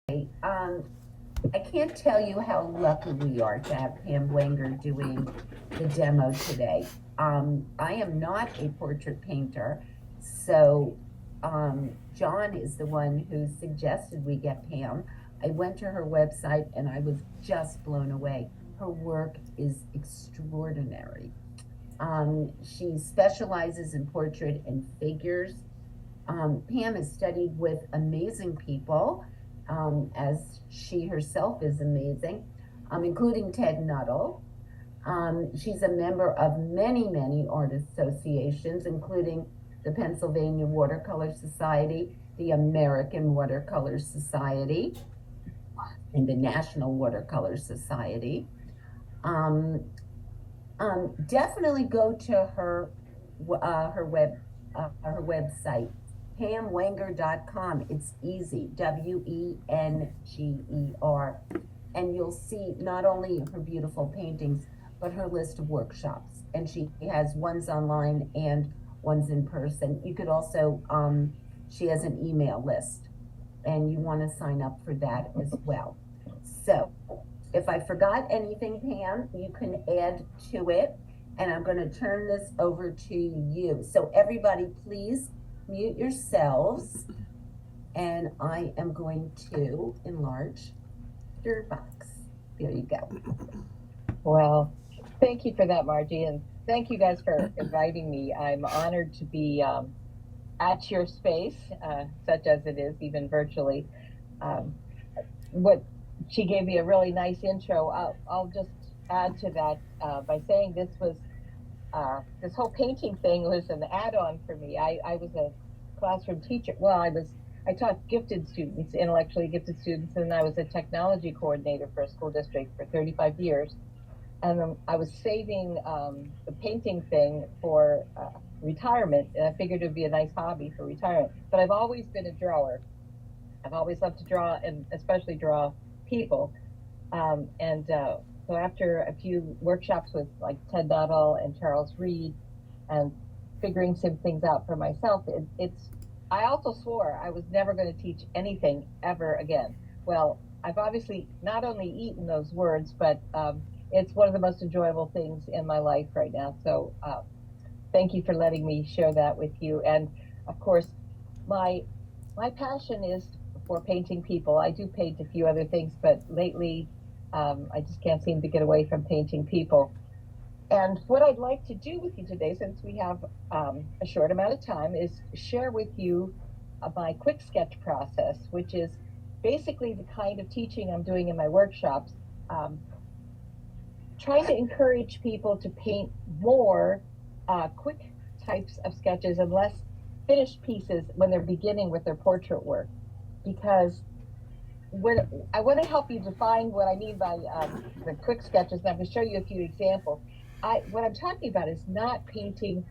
Um, I can't tell you how lucky we are to have Pam Wenger doing the demo today. I am not a portrait painter, so John is the one who suggested we get Pam. I went to her website and I was just blown away. Her work is extraordinary. She specializes in portrait and figures. Pam has studied with amazing people, as she herself is amazing, including Ted Nuttall. She's a member of many, many art associations, including the Pennsylvania Watercolor Society, the American Watercolor Society, and the National Watercolor Society. Um, Definitely go to her website, pamwenger.com. It's easy, Wenger, and you'll see not only her beautiful paintings but her list of workshops. And she has ones online and ones in person. You could also she has an email list, and you want to sign up for that as well. So if I forgot anything, Pam, you can add to it. And I'm going to turn this over to you. So everybody, please mute yourselves. And I am going to enlarge your box. There you go. Well, thank you for that, Margie. And thank you guys for inviting me. I'm honored to be at your space, such as it is, even virtually. What she gave me a really nice intro. I'll just add to that by saying this whole painting thing was an add-on for me. I was a classroom teacher. Well, I taught gifted students, intellectually gifted students, and I was a technology coordinator for a school district for 35 years. And I was saving the painting thing for retirement, and I figured it would be a nice hobby for retirement. But I've always been a drawer. I've always loved to draw, and especially draw people. So after a few workshops with like Ted Nuttall and Charles Reed, and figuring some things out for myself, I also swore I was never going to teach anything ever again. Well, I've obviously not only eaten those words, but it's one of the most enjoyable things in my life right now. So thank you for letting me share that with you. And of course, my passion is for painting people. I do paint a few other things, but lately I just can't seem to get away from painting people. And what I'd like to do with you today, since we have a short amount of time, is share with you my quick sketch process, which is basically the kind of teaching I'm doing in my workshops, trying to encourage people to paint more quick types of sketches and less finished pieces when they're beginning with their portrait work. Because when I want to help you define what I mean by the quick sketches, and I'm going to show you a few examples. What I'm talking about is not painting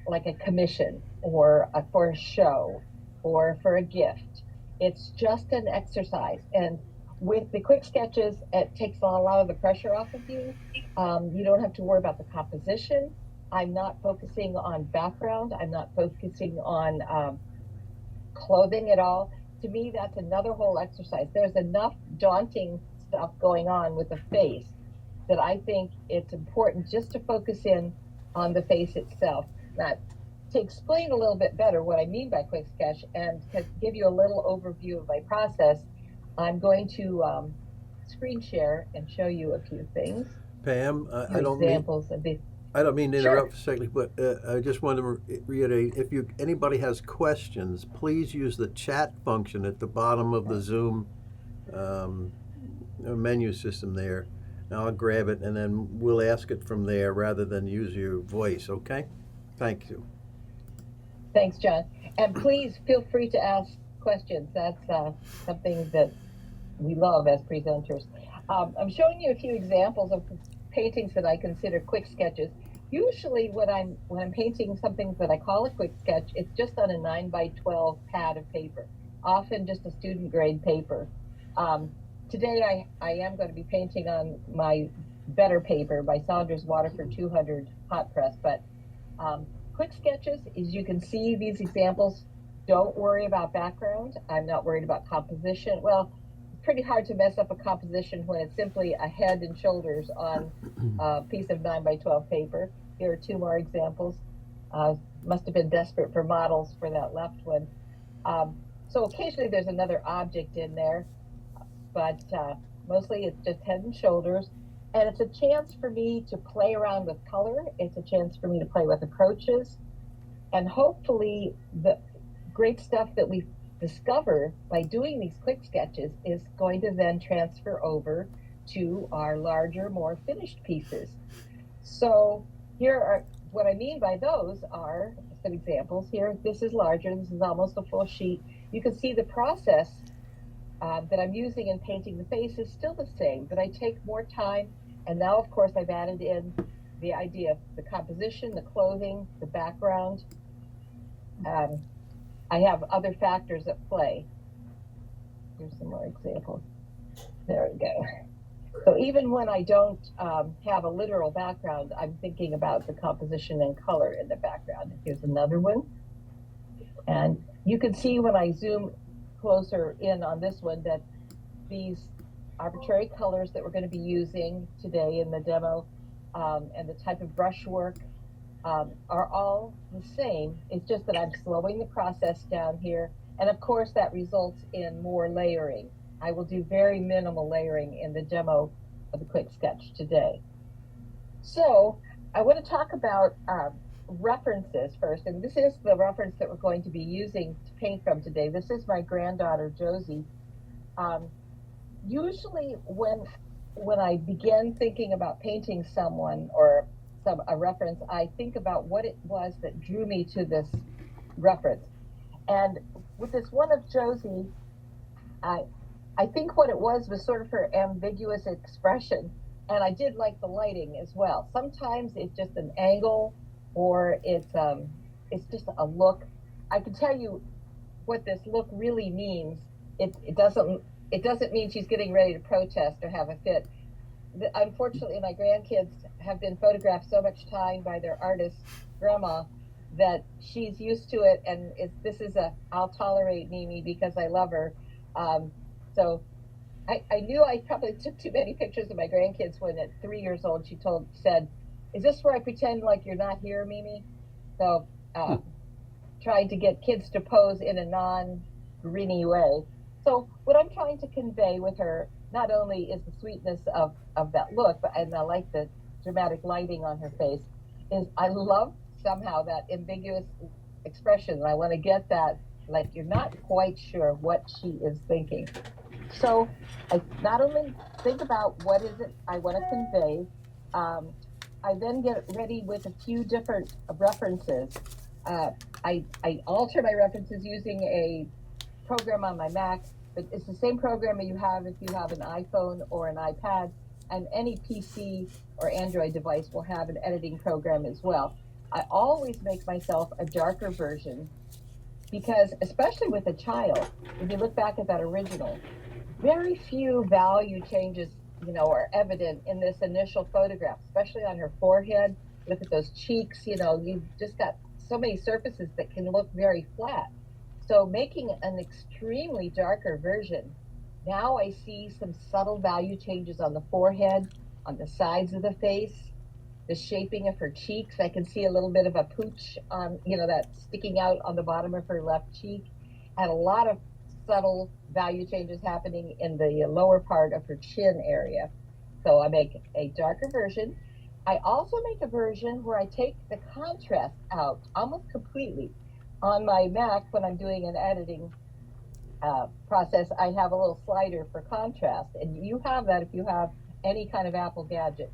like a commission or for a show or for a gift. It's just an exercise. And with the quick sketches, it takes a lot of the pressure off of you. You don't have to worry about the composition. I'm not focusing on background. I'm not focusing on clothing at all. To me, that's another whole exercise. There's enough daunting stuff going on with the face that I think it's important just to focus in on the face itself. Now, to explain a little bit better what I mean by quick sketch and to give you a little overview of my process, I'm going to screen share and show you a few things. Pam, Examples of this. I don't mean to Sure. interrupt for a second, but I just want to reiterate, if anybody has questions, please use the chat function at the bottom of the Zoom menu system there. And I'll grab it, and then we'll ask it from there rather than use your voice, okay? Thank you. Thanks, John. And please feel free to ask questions. That's something that we love as presenters. I'm showing you a few examples of paintings that I consider quick sketches. Usually when I'm painting something that I call a quick sketch, it's just on a 9x12 pad of paper, often just a student grade paper. Today I am going to be painting on my better paper, my Saunders Waterford 200 hot press, but quick sketches, as you can see, these examples don't worry about background. I'm not worried about composition. Well, pretty hard to mess up a composition when it's simply a head and shoulders on a piece of 9 by 12 paper. Here are two more examples. Must have been desperate for models for that left one. So occasionally there's another object in there, but mostly it's just head and shoulders. And it's a chance for me to play around with color. It's a chance for me to play with approaches. And hopefully the great stuff that we discover by doing these quick sketches is going to then transfer over to our larger, more finished pieces. So here are, what I mean by those are some examples here. This is larger, this is almost a full sheet. You can see the process that I'm using in painting the face is still the same, but I take more time. And now, of course, I've added in the idea of the composition, the clothing, the background. I have other factors at play. Here's some more examples. There we go. So even when I don't have a literal background, I'm thinking about the composition and color in the background. Here's another one. And you can see when I zoom closer in on this one that these arbitrary colors that we're going to be using today in the demo and the type of brushwork are all the same. It's just that I'm slowing the process down here. And of course, that results in more layering. I will do very minimal layering in the demo of the quick sketch today. So I want to talk about references first. And this is the reference that we're going to be using to paint from today. This is my granddaughter, Josie. Usually when I begin thinking about painting someone or a reference, I think about what it was that drew me to this reference. And with this one of Josie, I think what it was sort of her ambiguous expression. And I did like the lighting as well. Sometimes it's just an angle or it's just a look. I can tell you what this look really means. It doesn't mean she's getting ready to protest or have a fit. Unfortunately, my grandkids have been photographed so much time by their artist grandma that she's used to it, and this is I'll tolerate Mimi because I love her. So I knew I probably took too many pictures of my grandkids when at 3 years old she said, "Is this where I pretend like you're not here, Mimi?" So trying to get kids to pose in a non-grinny way. So what I'm trying to convey with her not only is the sweetness of that look, and I like the dramatic lighting on her face, is I love somehow that ambiguous expression. And I want to get that, like you're not quite sure what she is thinking. So I not only think about what is it I want to convey, I then get ready with a few different references. I alter my references using a program on my Mac, but it's the same program that you have if you have an iPhone or an iPad, and any PC or Android device will have an editing program as well. I always make myself a darker version because, especially with a child, if you look back at that original, very few value changes, are evident in this initial photograph, especially on her forehead. Look at those cheeks, you've just got so many surfaces that can look very flat. So making an extremely darker version, now I see some subtle value changes on the forehead, on the sides of the face, the shaping of her cheeks. I can see a little bit of a pooch on, that's sticking out on the bottom of her left cheek, and a lot of subtle value changes happening in the lower part of her chin area. So I make a darker version. I also make a version where I take the contrast out almost completely. On my Mac, when I'm doing an editing process, I have a little slider for contrast, and you have that if you have any kind of Apple gadget.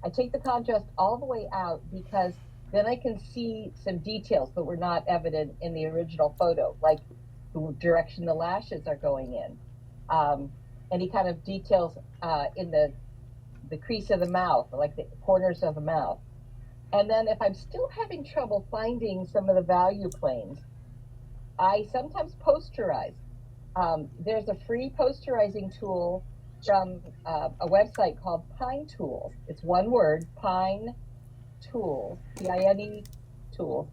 I take the contrast all the way out because then I can see some details that were not evident in the original photo, like the direction the lashes are going in, any kind of details in the crease of the mouth, like the corners of the mouth. And then if I'm still having trouble finding some of the value planes, I sometimes posterize. There's a free posterizing tool from a website called Pine Tools. It's one word, Pine Tools, P-I-N-E Tools.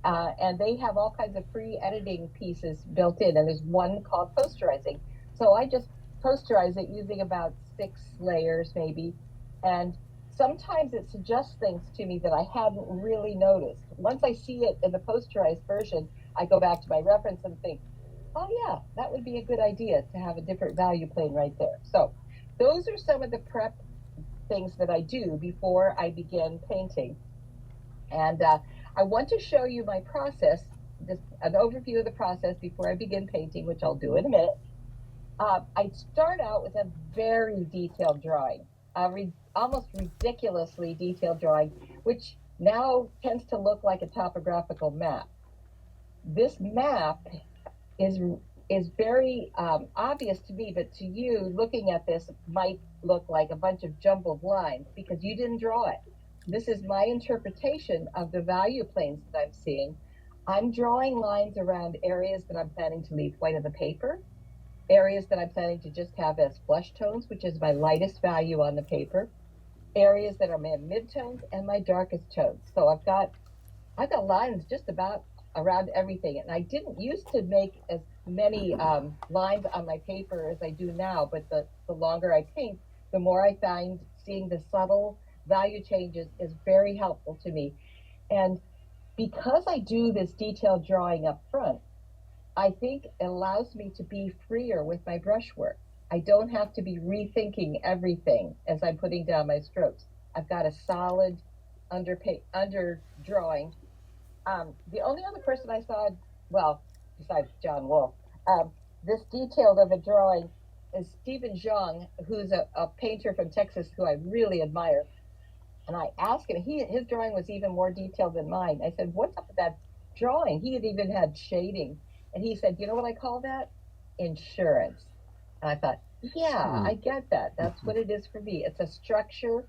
And they have all kinds of free editing pieces built in, and there's one called posterizing. So I just posterize it using about 6 layers maybe. And sometimes it suggests things to me that I hadn't really noticed. Once I see it in the posterized version, I go back to my reference and think, oh yeah, that would be a good idea to have a different value plane right there. So those are some of the prep things that I do before I begin painting. And I want to show you my process, just an overview of the process before I begin painting, which I'll do in a minute. I start out with a very detailed drawing, almost ridiculously detailed drawing, which now tends to look like a topographical map. This map is is very obvious to me, but to you, looking at this might look like a bunch of jumbled lines because you didn't draw it. This is my interpretation of the value planes that I'm seeing. I'm drawing lines around areas that I'm planning to leave white of the paper, areas that I'm planning to just have as flush tones, which is my lightest value on the paper, areas that are my midtones and my darkest tones. So I've got lines just about around everything. And I didn't used to make as many lines on my paper as I do now, but the longer I paint, the more I find seeing the subtle value changes is very helpful to me. And because I do this detailed drawing up front, I think it allows me to be freer with my brushwork. I don't have to be rethinking everything as I'm putting down my strokes. I've got a solid under drawing. The only other person I saw, well, besides John Wolfe, this detailed of a drawing is Stephen Zhang, who's a painter from Texas who I really admire. And I asked him, his drawing was even more detailed than mine. I said, what's up with that drawing? He had even had shading. And he said, you know what I call that? Insurance. And I thought, yeah, I get that. That's what it is for me. It's a structure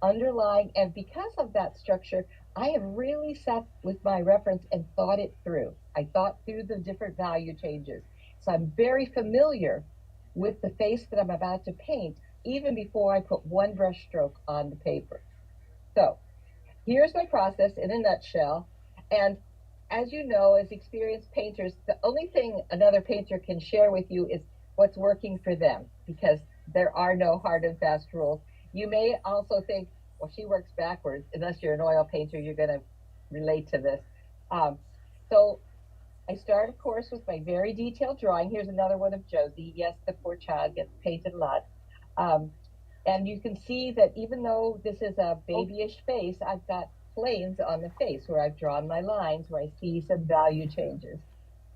underlying. And because of that structure, I have really sat with my reference and thought it through. I thought through the different value changes. So I'm very familiar with the face that I'm about to paint, even before I put one brush stroke on the paper. So here's my process in a nutshell. And as you know, as experienced painters, the only thing another painter can share with you is what's working for them, because there are no hard and fast rules. You may also think, well, she works backwards. Unless you're an oil painter, you're going to relate to this. So I start, of course, with my very detailed drawing. Here's another one of Josie. Yes, the poor child gets painted a lot. And you can see that even though this is a babyish face, I've got planes on the face where I've drawn my lines, where I see some value changes.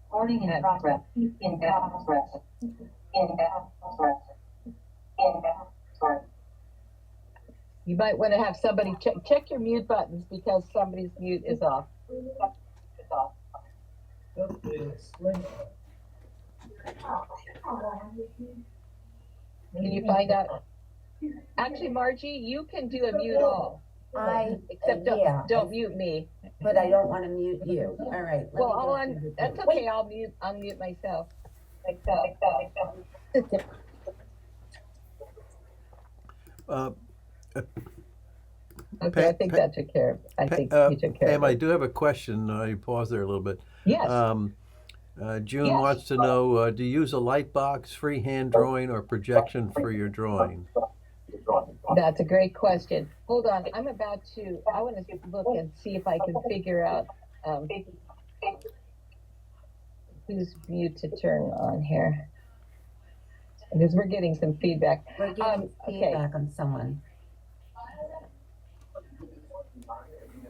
Recording in progress. In progress. In progress. In progress. You might want to have somebody check your mute buttons because somebody's mute is off. Can you find out? Actually, Margie, you can do a mute all. Except don't mute me. But I don't want to mute you. All right. That's okay. I'll mute myself. Okay, I think that took care of it. I think you took care Pam, of it. I do have a question. You paused there a little bit. Yes. June Yes. wants to know, do you use a light box, freehand drawing, or projection for your drawing? That's a great question. Hold on. I want to look and see if I can figure out who's mute to turn on here. Because we're getting some feedback. We're getting feedback on someone.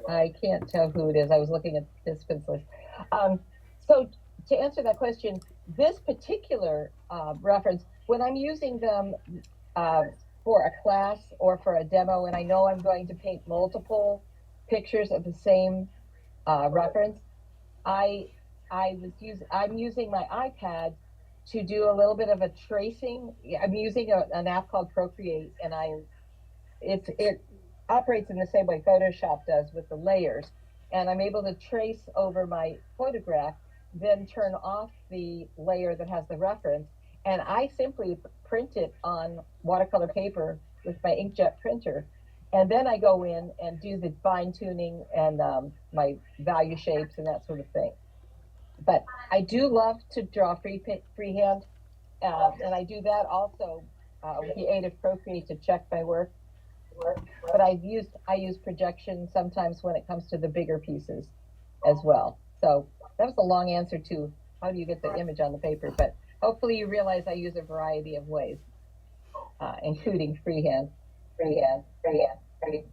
I can't tell who it is. I was looking at the participants list. So to answer that question, this particular reference, when I'm using them for a class or for a demo, and I know I'm going to paint multiple pictures of the same reference, I'm using my iPad to do a little bit of a tracing. I'm using an app called Procreate, and it operates in the same way Photoshop does with the layers. And I'm able to trace over my photograph, then turn off the layer that has the reference, and I simply print it on watercolor paper with my inkjet printer. And then I go in and do the fine tuning and my value shapes and that sort of thing. But I do love to draw freehand. And I do that also with the aid of Procreate to check my work. But I use projection sometimes when it comes to the bigger pieces as well. So that was a long answer to how do you get the image on the paper, but hopefully you realize I use a variety of ways, including freehand. Okay.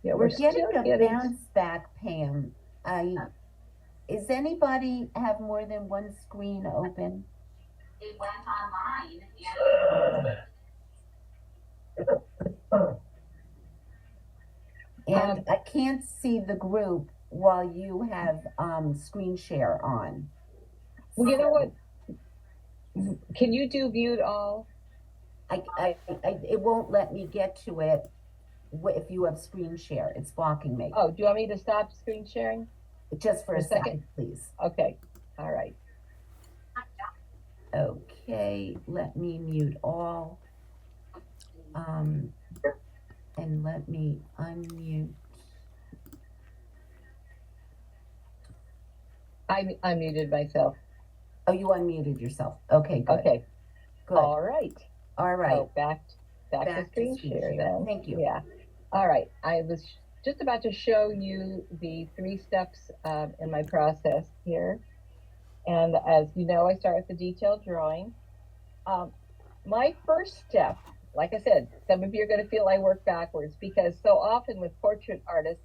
Yeah, We're getting still a bounce back, Pam. Is anybody have more than one screen open? It went online. And I can't see the group while you have screen share on. Well, you know what? Can you do mute all? It won't let me get to it if you have screen share. It's blocking me. Oh, do you want me to stop screen sharing? Just for a second, please. Okay. All right. Okay, let me mute all. And let me unmute. I unmuted myself. Oh, you unmuted yourself. Okay, good. Okay. Good. All right. All right. So back to screen share then. Thank you. Yeah. All right. I was just about to show you the 3 steps in my process here. And as you know, I start with the detailed drawing. My first step, like I said, some of you are going to feel I work backwards because so often with portrait artists,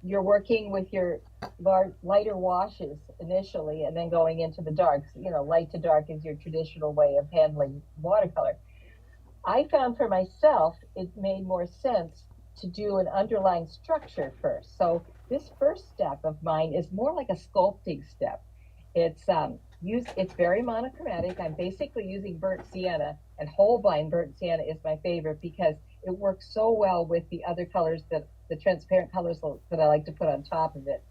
you're working with your lighter washes initially and then going into the darks. You know, light to dark is your traditional way of handling watercolor. I found for myself, it made more sense to do an underlying structure first. So this first step of mine is more like a sculpting step. It's very monochromatic. I'm basically using burnt sienna, and Holbein burnt sienna is my favorite because it works so well with the other colors, that the transparent colors that I like to put on top of it.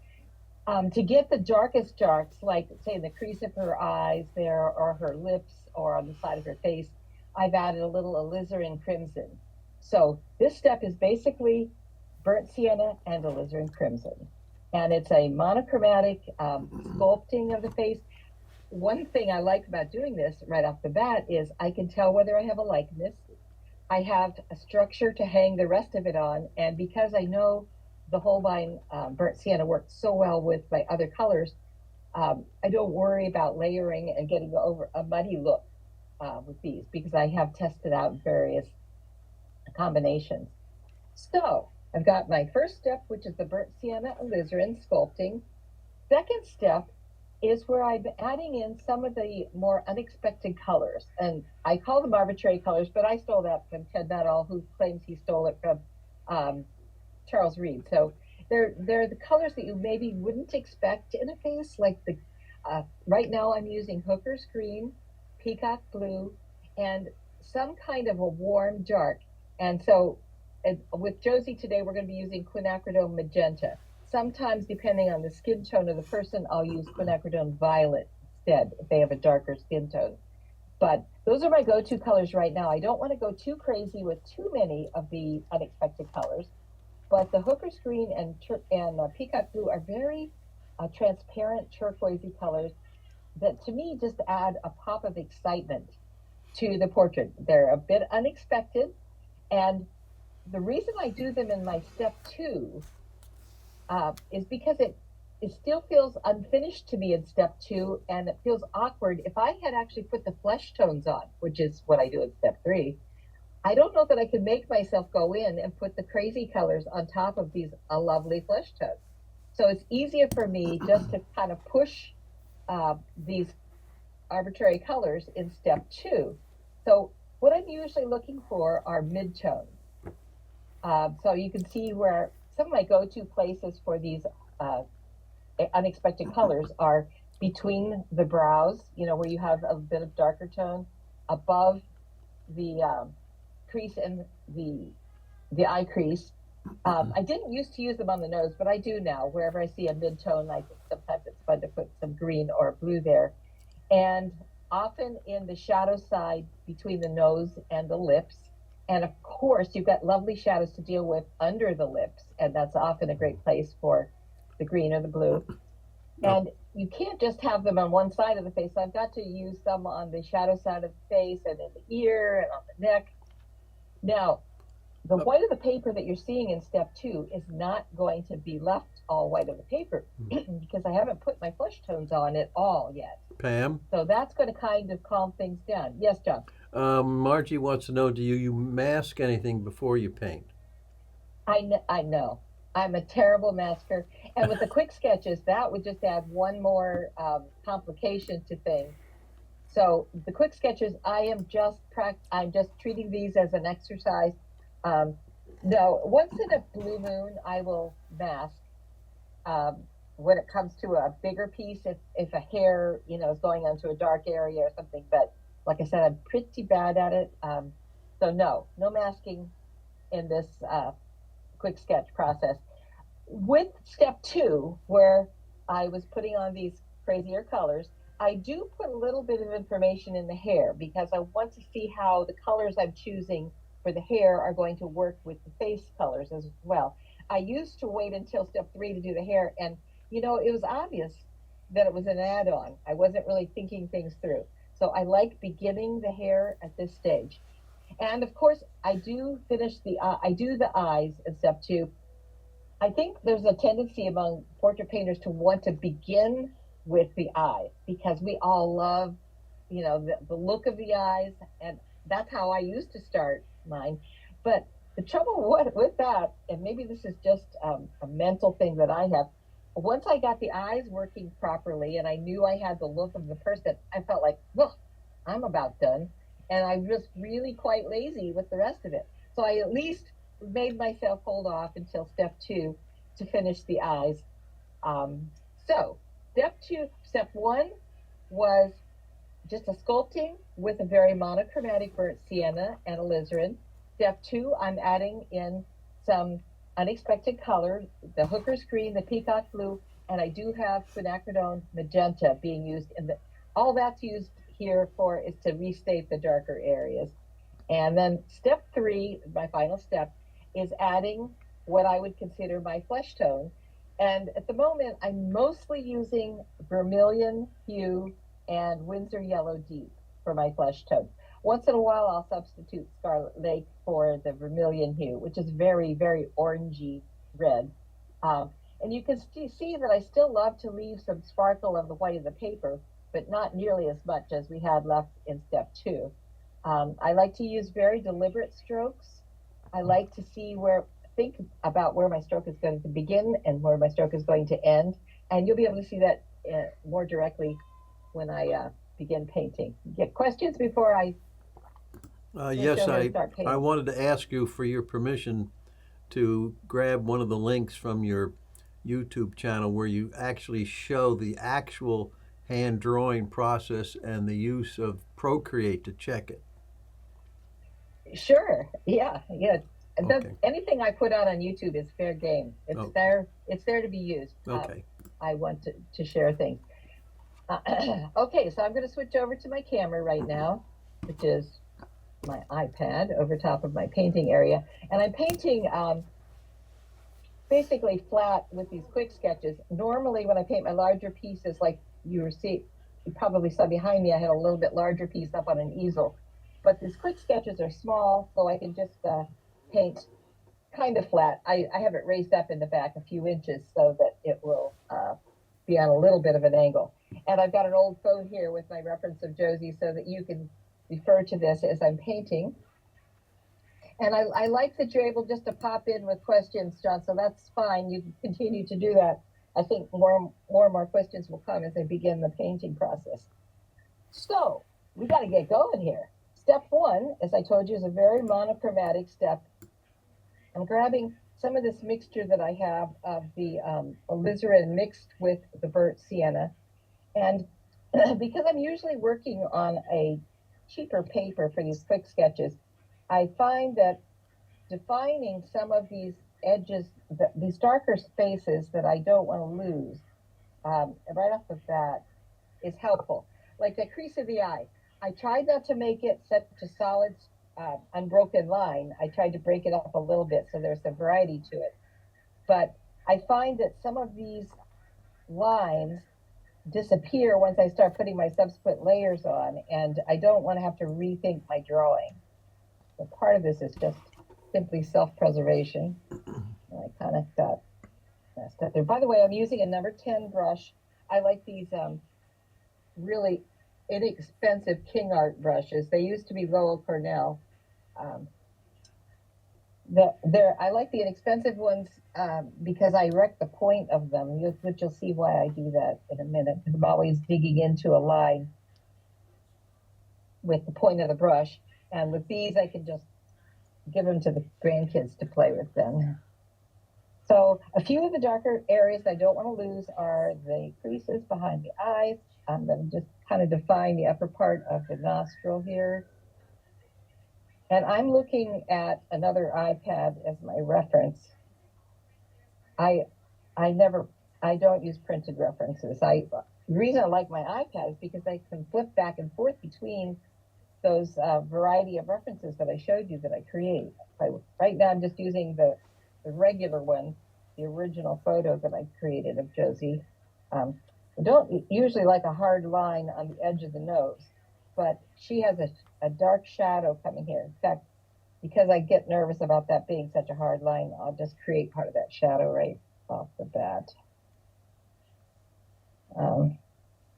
To get the darkest darks, like say in the crease of her eyes there, or her lips, or on the side of her face, I've added a little alizarin crimson. So this step is basically burnt sienna and alizarin crimson. And it's a monochromatic sculpting of the face. One thing I like about doing this right off the bat is I can tell whether I have a likeness. I have a structure to hang the rest of it on. And because I know the Holbein burnt sienna works so well with my other colors, I don't worry about layering and getting over a muddy look with these because I have tested out various combinations. So I've got my first step, which is the burnt sienna alizarin sculpting. Second step is where I'm adding in some of the more unexpected colors. And I call them arbitrary colors, but I stole that from Ted Nuttall, who claims he stole it from Charles Reed. So they're the colors that you maybe wouldn't expect in a face, like the right now I'm using hooker's green, peacock blue, and some kind of a warm dark. And so with Josie today, we're going to be using quinacridone magenta. Sometimes, depending on the skin tone of the person, I'll use quinacridone violet instead if they have a darker skin tone. But those are my go-to colors right now. I don't want to go too crazy with too many of the unexpected colors, but the hooker's green and peacock blue are very transparent turquoisey colors that to me just add a pop of excitement to the portrait. They're a bit unexpected, and the reason I do them in my step 2 is because it still feels unfinished to me in step 2, and it feels awkward. If I had actually put the flesh tones on, which is what I do in step 3, I don't know that I could make myself go in and put the crazy colors on top of these lovely flesh tones. So it's easier for me just to kind of push these arbitrary colors in step 2. So what I'm usually looking for are mid-tones. So you can see where some of my go-to places for these unexpected colors are between the brows, you know, where you have a bit of darker tone, above the crease and the eye crease. I didn't used to use them on the nose, but I do now. Wherever I see a mid-tone, I think sometimes it's fun to put some green or blue there. And often in the shadow side between the nose and the lips. And of course, you've got lovely shadows to deal with under the lips, and that's often a great place for the green or the blue. And you can't just have them on one side of the face. So I've got to use some on the shadow side of the face and in the ear and on the neck. Now, the white of the paper that you're seeing in step 2 is not going to be left all white of the paper because I haven't put my flesh tones on at all yet. Pam? So that's going to kind of calm things down. Yes, John? Margie wants to know, do you mask anything before you paint? I know. I'm a terrible masker. And with the quick sketches, that would just add one more complication to things. So the quick sketches, I'm just treating these as an exercise. No, once in a blue moon, I will mask. When it comes to a bigger piece, if a hair, is going onto a dark area or something. But like I said, I'm pretty bad at it. So no masking in this quick sketch process. With step 2, where I was putting on these crazier colors, I do put a little bit of information in the hair because I want to see how the colors I'm choosing for the hair are going to work with the face colors as well. I used to wait until step 3 to do the hair, and it was obvious that it was an add-on. I wasn't really thinking things through. So I like beginning the hair at this stage. And of course, I do the eyes in step 2. I think there's a tendency among portrait painters to want to begin with the eye because we all love, the look of the eyes, and that's how I used to start mine. But the trouble with that, and maybe this is just a mental thing that I have, once I got the eyes working properly and I knew I had the look of the person, I felt like, well, I'm about done. And I'm just really quite lazy with the rest of it. So I at least made myself hold off until step 2 to finish the eyes. So step 1 was just a sculpting with a very monochromatic burnt sienna and alizarin. Step 2, I'm adding in some unexpected color, the hooker's green, the peacock blue, and I do have quinacridone magenta being used all that's used here for is to restate the darker areas. And then step 3, my final step, is adding what I would consider my flesh tone. And at the moment, I'm mostly using vermilion hue and Windsor yellow deep for my flesh tone. Once in a while, I'll substitute Scarlet Lake for the vermilion hue, which is very, very orangey red. And you can see that I still love to leave some sparkle of the white of the paper, but not nearly as much as we had left in step 2. I like to use very deliberate strokes. I like to think about where my stroke is going to begin and where my stroke is going to end. And you'll be able to see that more directly when I begin painting. Get questions before I Yes, start painting? I wanted to ask you for your permission to grab one of the links from your YouTube channel where you actually show the actual hand drawing process and the use of Procreate to check it. Sure. Yeah. Okay. Anything I put out on YouTube is fair game. It's there to be used. Okay. I want to share things. Okay, so I'm going to switch over to my camera right now, which is my iPad over top of my painting area. And I'm painting basically flat with these quick sketches. Normally when I paint my larger pieces, like you probably saw behind me, I had a little bit larger piece up on an easel. But these quick sketches are small, so I can just paint kind of flat. I have it raised up in the back a few inches so that it will be on a little bit of an angle. And I've got an old phone here with my reference of Josie so that you can refer to this as I'm painting. And I like that you're able just to pop in with questions, John, so that's fine. You can continue to do that. I think more and more questions will come as I begin the painting process. So we got to get going here. Step 1, as I told you, is a very monochromatic step. I'm grabbing some of this mixture that I have of the alizarin mixed with the burnt sienna. And because I'm usually working on a cheaper paper for these quick sketches, I find that defining some of these edges, these darker spaces that I don't want to lose, right off the bat is helpful. Like the crease of the eye, I tried not to make it such a solid, unbroken line. I tried to break it up a little bit so there's some variety to it. But I find that some of these lines disappear once I start putting my subsequent layers on, and I don't want to have to rethink my drawing. So part of this is just simply self-preservation. I kind of got messed up there. By the way, I'm using a number 10 brush. I like these really inexpensive King Art brushes. They used to be Lowell Cornell. I like the inexpensive ones because I wreck the point of them, which you'll see why I do that in a minute. I'm always digging into a line with the point of the brush, and with these I can just give them to the grandkids to play with then. So a few of the darker areas I don't want to lose are the creases behind the eyes. I'm going to just kind of define the upper part of the nostril here. And I'm looking at another iPad as my reference. I don't use printed references. The reason I like my iPad is because I can flip back and forth between those variety of references that I showed you that I create. Right now I'm just using the regular one, the original photo that I created of Josie. I don't usually like a hard line on the edge of the nose, but she has a dark shadow coming here. In fact, because I get nervous about that being such a hard line, I'll just create part of that shadow right off the bat.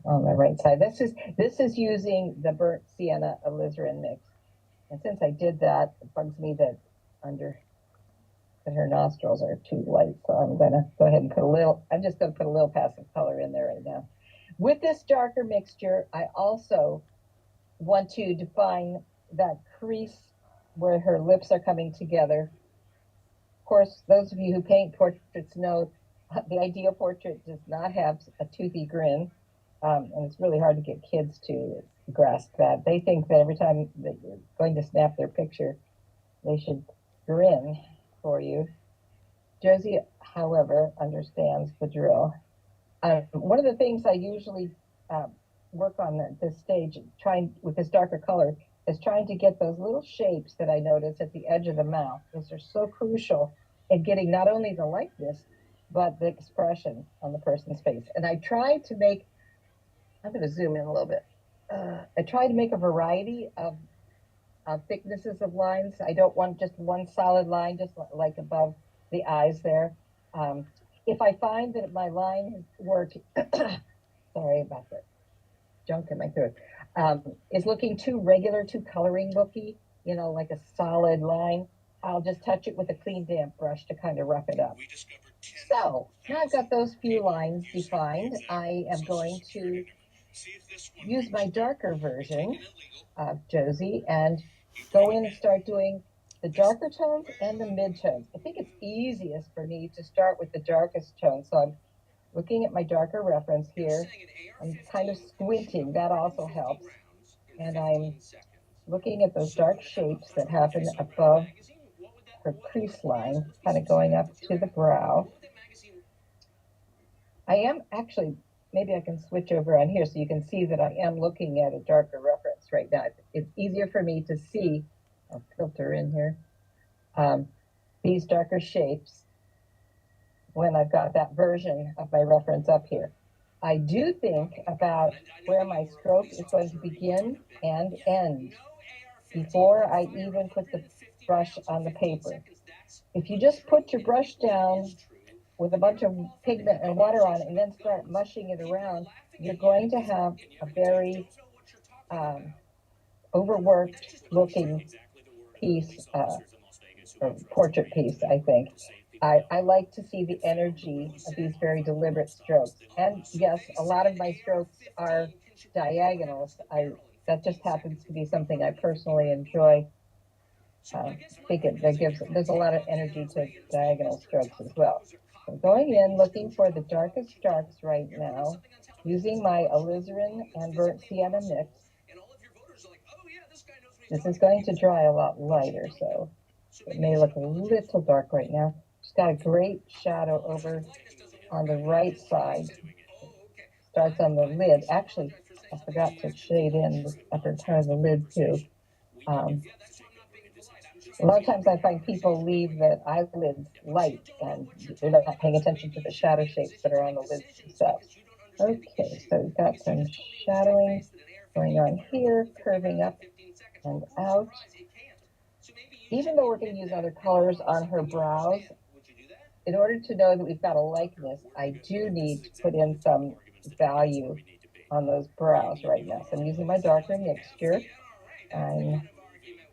On the right side. This is using the burnt sienna alizarin mix. And since I did that, it bugs me that her nostrils are too light. So I'm gonna go ahead and I'm just gonna put a little passive color in there right now. With this darker mixture, I also want to define that crease where her lips are coming together. Of course, those of you who paint portraits know the ideal portrait does not have a toothy grin. And it's really hard to get kids to grasp that. They think that every time that you're going to snap their picture, they should grin for you. Josie, however, understands the drill. One of the things I usually work on at this stage, with this darker color, is trying to get those little shapes that I notice at the edge of the mouth. Those are so crucial in getting not only the likeness, but the expression on the person's face. And I try to make, I'm going to zoom in a little bit. I try to make a variety of thicknesses of lines. I don't want just one solid line, just like above the eyes there. If I find that my line has worked, sorry about that junk in my throat, is looking too regular, too coloring booky, like a solid line, I'll just touch it with a clean damp brush to kind of rough it up. So now I've got those few lines defined. I am going to use my darker version of Josie and go in and start doing the darker tones and the mid tones. I think it's easiest for me to start with the darkest tone. So I'm looking at my darker reference here. I'm kind of squinting, that also helps. And I'm looking at those dark shapes that happen above her crease line, kind of going up to the brow. I am actually, maybe I can switch over on here so you can see that I am looking at a darker reference right now. It's easier for me to see, I'll filter in here, these darker shapes when I've got that version of my reference up here. I do think about where my stroke is going to begin and end before I even put the brush on the paper. If you just put your brush down with a bunch of pigment and water on it and then start mushing it around, you're going to have a very overworked looking piece, or portrait piece, I think. I like to see the energy of these very deliberate strokes. And yes, a lot of my strokes are diagonals. That just happens to be something I personally enjoy. I think there's a lot of energy to diagonal strokes as well. I'm going in looking for the darkest darks right now, using my alizarin and burnt sienna mix. This is going to dry a lot lighter, so it may look a little dark right now. It's got a great shadow over on the right side. Starts on the lid. Actually, I forgot to shade in the upper part of the lid too. A lot of times I find people leave the eyelids light and they're not paying attention to the shadow shapes that are on the lids themselves. Okay, so we've got some shadowing going on here, curving up and out. Even though we're going to use other colors on her brows, in order to know that we've got a likeness, I do need to put in some value on those brows right now. So I'm using my darker mixture. I'm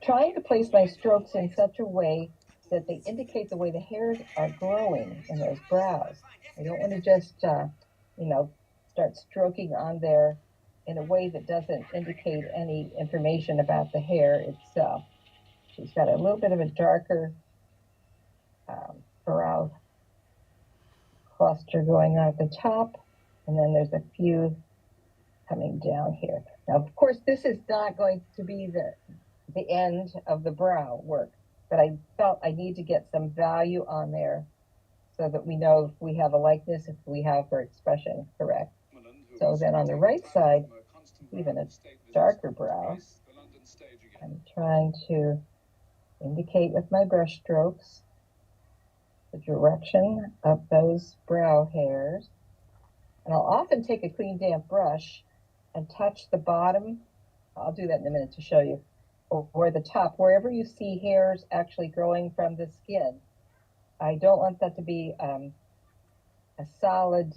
trying to place my strokes in such a way that they indicate the way the hairs are growing in those brows. I don't want to just, start stroking on there in a way that doesn't indicate any information about the hair itself. She's got a little bit of a darker brow cluster going on at the top, and then there's a few coming down here. Now, of course, this is not going to be the end of the brow work, but I felt I need to get some value on there so that we know if we have a likeness, if we have her expression correct. So then on the right side, even a darker brow, I'm trying to indicate with my brush strokes the direction of those brow hairs. And I'll often take a clean damp brush and touch the bottom. I'll do that in a minute to show you. Or the top, wherever you see hairs actually growing from the skin. I don't want that to be a solid,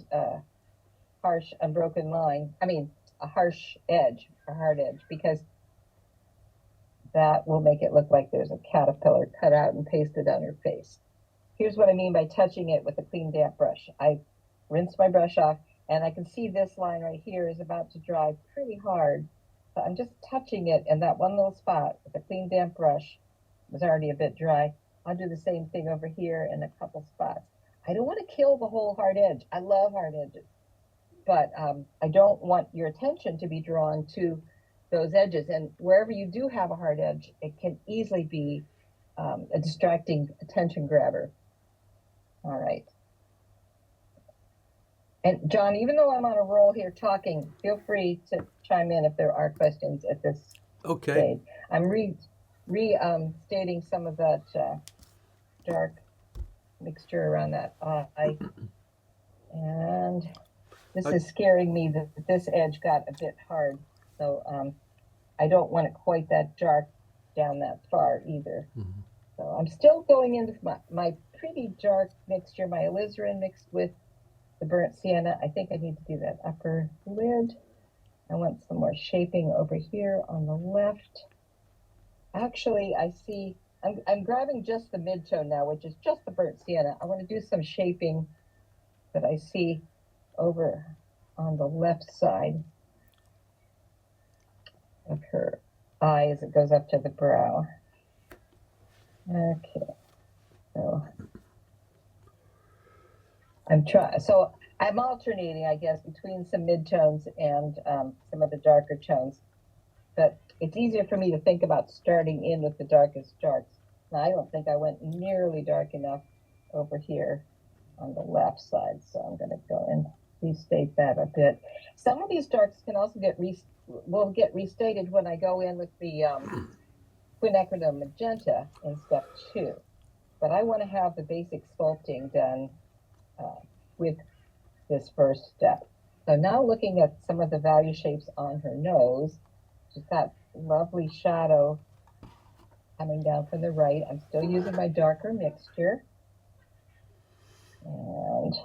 harsh, unbroken line. I mean, a harsh edge, a hard edge, because that will make it look like there's a caterpillar cut out and pasted on her face. Here's what I mean by touching it with a clean damp brush. I rinse my brush off, and I can see this line right here is about to dry pretty hard. So I'm just touching it in that one little spot with a clean damp brush. It was already a bit dry. I'll do the same thing over here in a couple spots. I don't want to kill the whole hard edge. I love hard edges, but I don't want your attention to be drawn to those edges. And wherever you do have a hard edge, it can easily be a distracting attention grabber. All right. And John, even though I'm on a roll here talking, feel free to chime in if there are questions at this stage. I'm restating some of that dark mixture around that eye. And this is scaring me that this edge got a bit hard. So I don't want it quite that dark down that far either. Mm-hmm. So I'm still going into my pretty dark mixture, my alizarin mixed with the burnt sienna. I think I need to do that upper lid. I want some more shaping over here on the left. Actually, I see, I'm grabbing just the mid-tone now, which is just the burnt sienna. I want to do some shaping that I see over on the left side of her eye as it goes up to the brow. Okay, so I'm alternating, I guess, between some midtones and some of the darker tones. But it's easier for me to think about starting in with the darkest darks. Now, I don't think I went nearly dark enough over here on the left side, so I'm going to go and restate that a bit. Some of these darks can also get restated when I go in with the quinacridone magenta in step 2. But I want to have the basic sculpting done with this first step. So now looking at some of the value shapes on her nose, she's got lovely shadow coming down from the right. I'm still using my darker mixture. And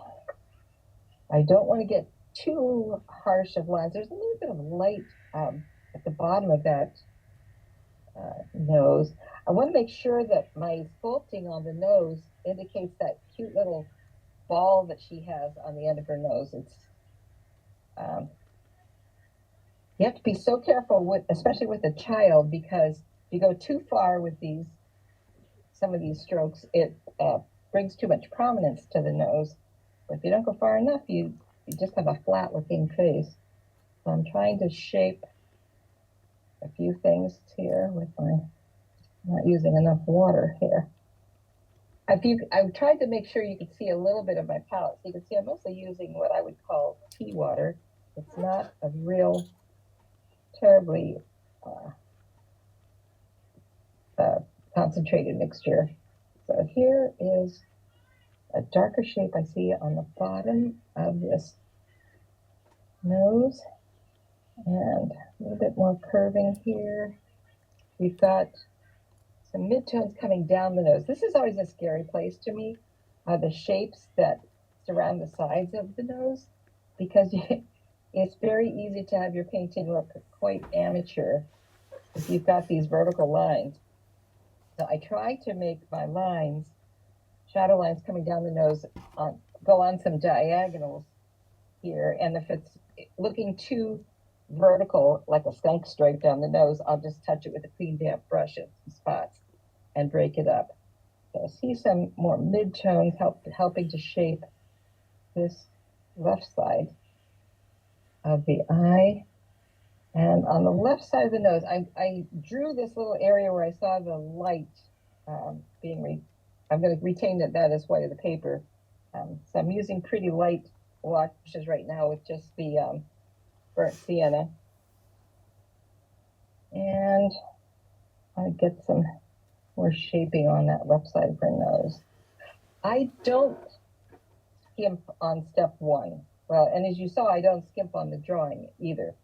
I don't want to get too harsh of lines. There's a little bit of light at the bottom of that nose. I want to make sure that my sculpting on the nose indicates that cute little ball that she has on the end of her nose. It's you have to be so careful especially with a child, because if you go too far with some of these strokes, it brings too much prominence to the nose. But if you don't go far enough, you just have a flat looking face. So I'm trying to shape a few things here with I'm not using enough water here. I've tried to make sure you could see a little bit of my palette. So you can see I'm mostly using what I would call tea water. It's not a real terribly concentrated mixture. So here is a darker shape I see on the bottom of this nose, and a little bit more curving here. We've got some midtones coming down the nose. This is always a scary place to me, the shapes that surround the sides of the nose, because it's very easy to have your painting look quite amateur if you've got these vertical lines. So I try to make my lines, shadow lines coming down the nose, go on some diagonals here. And if it's looking too vertical, like a skunk stripe down the nose, I'll just touch it with a clean damp brush in some spots and break it up. So I see some more mid-tones helping to shape this left side of the eye. And on the left side of the nose, I drew this little area where I saw the light I'm going to retain that as white of the paper. So I'm using pretty light washes right now with just the burnt sienna. And I get some more shaping on that left side of her nose. I don't skimp on step one. Well, and as you saw, I don't skimp on the drawing either.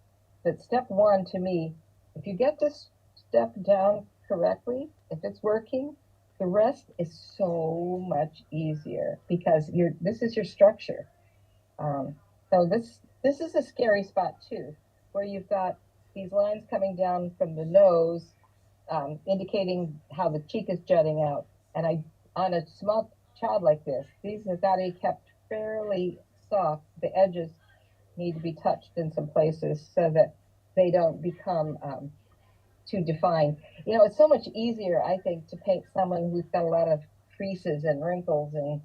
But step one, to me, if you get this step down correctly, if it's working, the rest is so much easier because this is your structure. So this is a scary spot too, where you've got these lines coming down from the nose, indicating how the cheek is jutting out. And on a small child like this, these have got to be kept fairly soft. The edges need to be touched in some places so that they don't become too defined. You know, it's so much easier, I think, to paint someone who's got a lot of creases and wrinkles and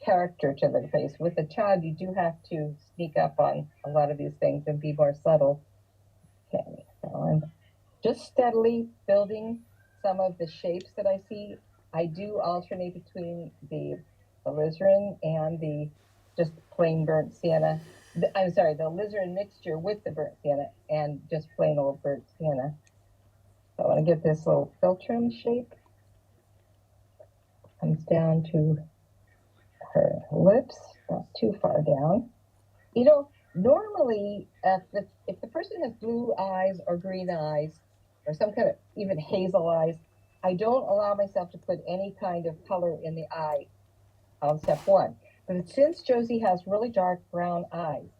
character to their face. With a child, you do have to sneak up on a lot of these things and be more subtle. Okay, so I'm just steadily building some of the shapes that I see. I do alternate between the alizarin and the just plain burnt sienna. I'm sorry, the alizarin mixture with the burnt sienna and just plain old burnt sienna. So I want to get this little philtrum shape. Comes down to her lips, not too far down. You know, normally if the person has blue eyes or green eyes or some kind of even hazel eyes, I don't allow myself to put any kind of color in the eye on step one. But since Josie has really dark brown eyes,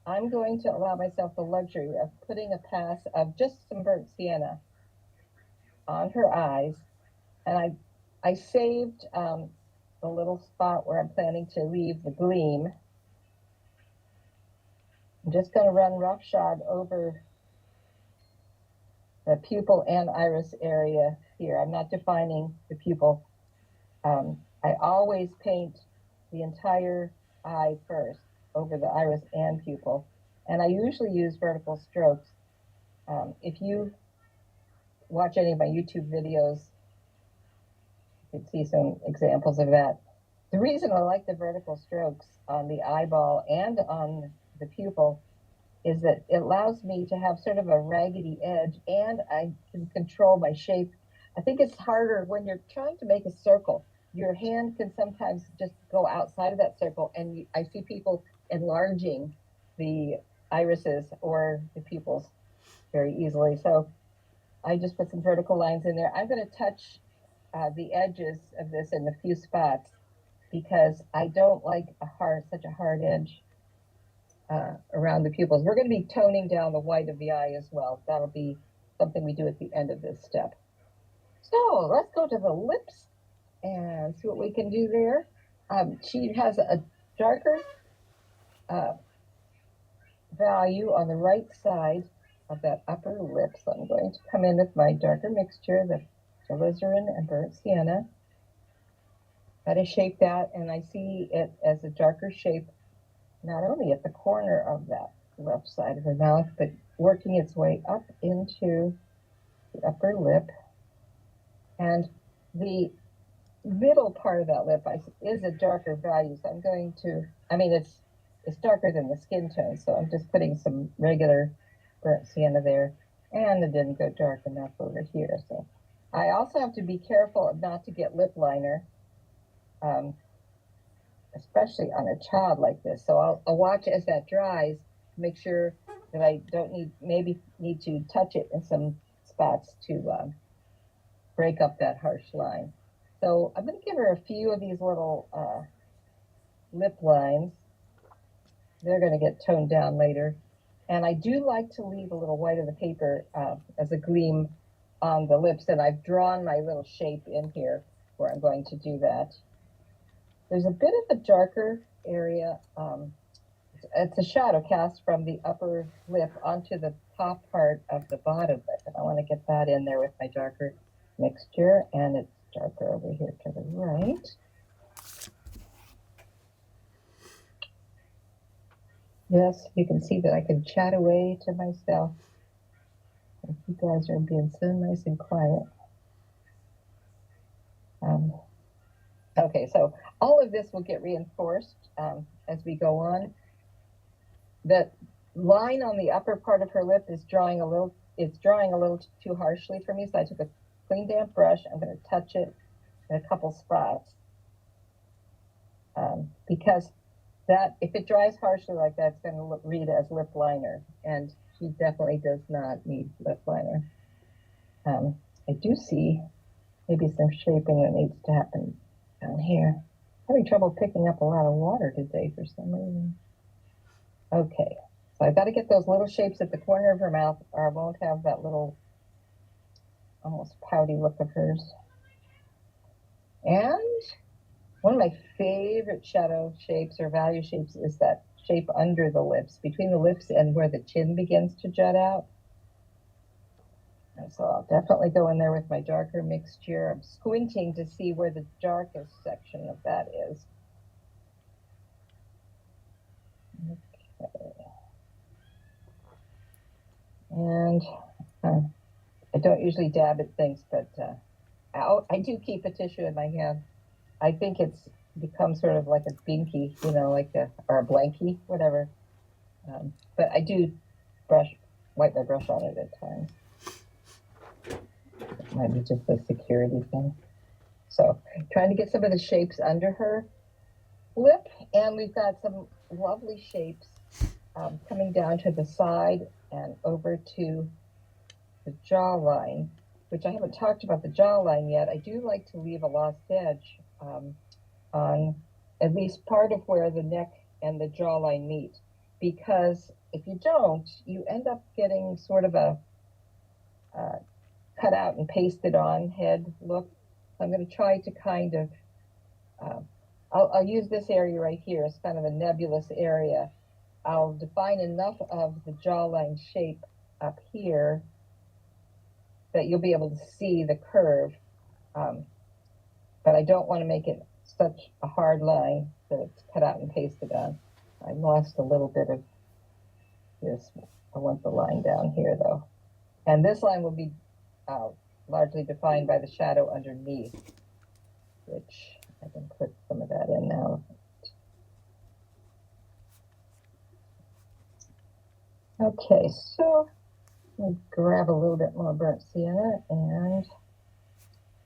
I'm going to allow myself the luxury of putting a pass of just some burnt sienna on her eyes. And I saved the little spot where I'm planning to leave the gleam. I'm just going to run roughshod over the pupil and iris area here. I'm not defining the pupil. I always paint the entire eye first over the iris and pupil. And I usually use vertical strokes. If you watch any of my YouTube videos, you can see some examples of that. The reason I like the vertical strokes on the eyeball and on the pupil is that it allows me to have sort of a raggedy edge and I can control my shape. I think it's harder when you're trying to make a circle. Your hand can sometimes just go outside of that circle, and I see people enlarging the irises or the pupils very easily. So I just put some vertical lines in there. I'm going to touch the edges of this in a few spots because I don't like such a hard edge around the pupils. We're going to be toning down the white of the eye as well. That'll be something we do at the end of this step. So let's go to the lips and see what we can do there. She has a darker value on the right side of that upper lip. So I'm going to come in with my darker mixture, the alizarin and burnt sienna. Got to shape that, and I see it as a darker shape not only at the corner of that left side of her mouth, but working its way up into the upper lip. And the middle part of that lip is a darker value, so I'm going to, it's darker than the skin tone, so I'm just putting some regular burnt sienna there, and it didn't go dark enough over here. So I also have to be careful not to get lip liner, especially on a child like this. So I'll watch as that dries to make sure that I don't maybe need to touch it in some spots to break up that harsh line. So I'm going to give her a few of these little lip lines. They're going to get toned down later. And I do like to leave a little white of the paper as a gleam on the lips. And I've drawn my little shape in here where I'm going to do that. There's a bit of a darker area. It's a shadow cast from the upper lip onto the top part of the bottom lip. And I want to get that in there with my darker mixture. And it's darker over here to the right. Yes, you can see that I can chat away to myself. You guys are being so nice and quiet. Okay, so all of this will get reinforced as we go on. The line on the upper part of her lip is drawing a little too harshly for me, so I took a clean damp brush. I'm going to touch it in a couple spots because that if it dries harshly like that, it's going to read as lip liner, and she definitely does not need lip liner. I do see maybe some shaping that needs to happen down here. Having trouble picking up a lot of water today for some reason. Okay, so I've got to get those little shapes at the corner of her mouth, or I won't have that little almost pouty look of hers. And one of my favorite shadow shapes or value shapes is that shape under the lips, between the lips and where the chin begins to jut out. And so I'll definitely go in there with my darker mixture. I'm squinting to see where the darkest section of that is. Okay. And I don't usually dab at things, but I do keep a tissue in my hand. I think it's become sort of like a binky, you know, or a blankie, whatever. But I do wipe my brush on it at times. It might be just a security thing. So trying to get some of the shapes under her lip, and we've got some lovely shapes coming down to the side and over to the jawline, which I haven't talked about the jawline yet. I do like to leave a lost edge on at least part of where the neck and the jawline meet, because if you don't, you end up getting sort of a cut out and pasted on head look. I'm going to try to kind of, I'll use this area right here as kind of a nebulous area. I'll define enough of the jawline shape up here that you'll be able to see the curve, but I don't want to make it such a hard line that it's cut out and pasted on. I lost a little bit of this. I want the line down here though. And this line will be largely defined by the shadow underneath, which I can put some of that in now. Okay, so I'll grab a little bit more burnt sienna and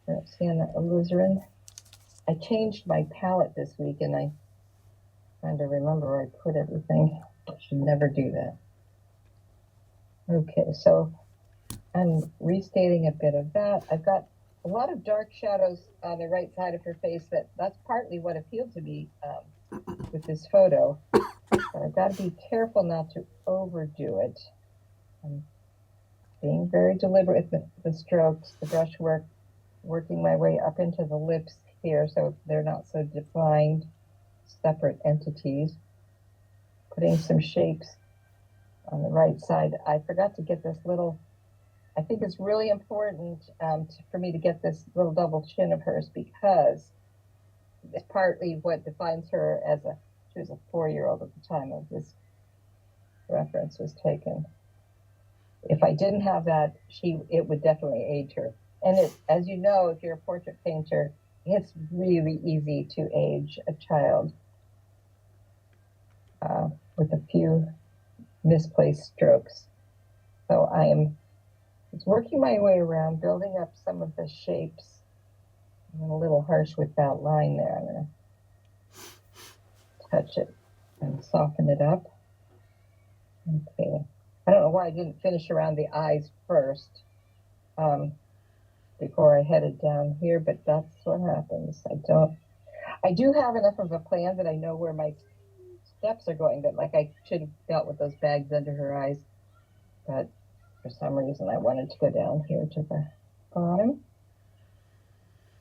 burnt sienna alizarin. I changed my palette this week and I'm trying to remember where I put everything. I should never do that. Okay, so I'm restating a bit of that. I've got a lot of dark shadows on the right side of her face. That's partly what appealed to me with this photo. But I've got to be careful not to overdo it. I'm being very deliberate with the strokes, the brushwork, working my way up into the lips here so they're not so defined, separate entities. Putting some shapes on the right side. I forgot to get this little, I think it's really important for me to get this little double chin of hers because it's partly what defines her as she was a 4-year-old at the time of this reference was taken. If I didn't have that, it would definitely age her. And as you know, if you're a portrait painter, it's really easy to age a child with a few misplaced strokes. So it's working my way around, building up some of the shapes. I'm a little harsh with that line there. I'm going to touch it and soften it up. Okay. I don't know why I didn't finish around the eyes first before I headed down here, but that's what happens. I do have enough of a plan that I know where my steps are going, but like I should have dealt with those bags under her eyes, but for some reason I wanted to go down here to the bottom.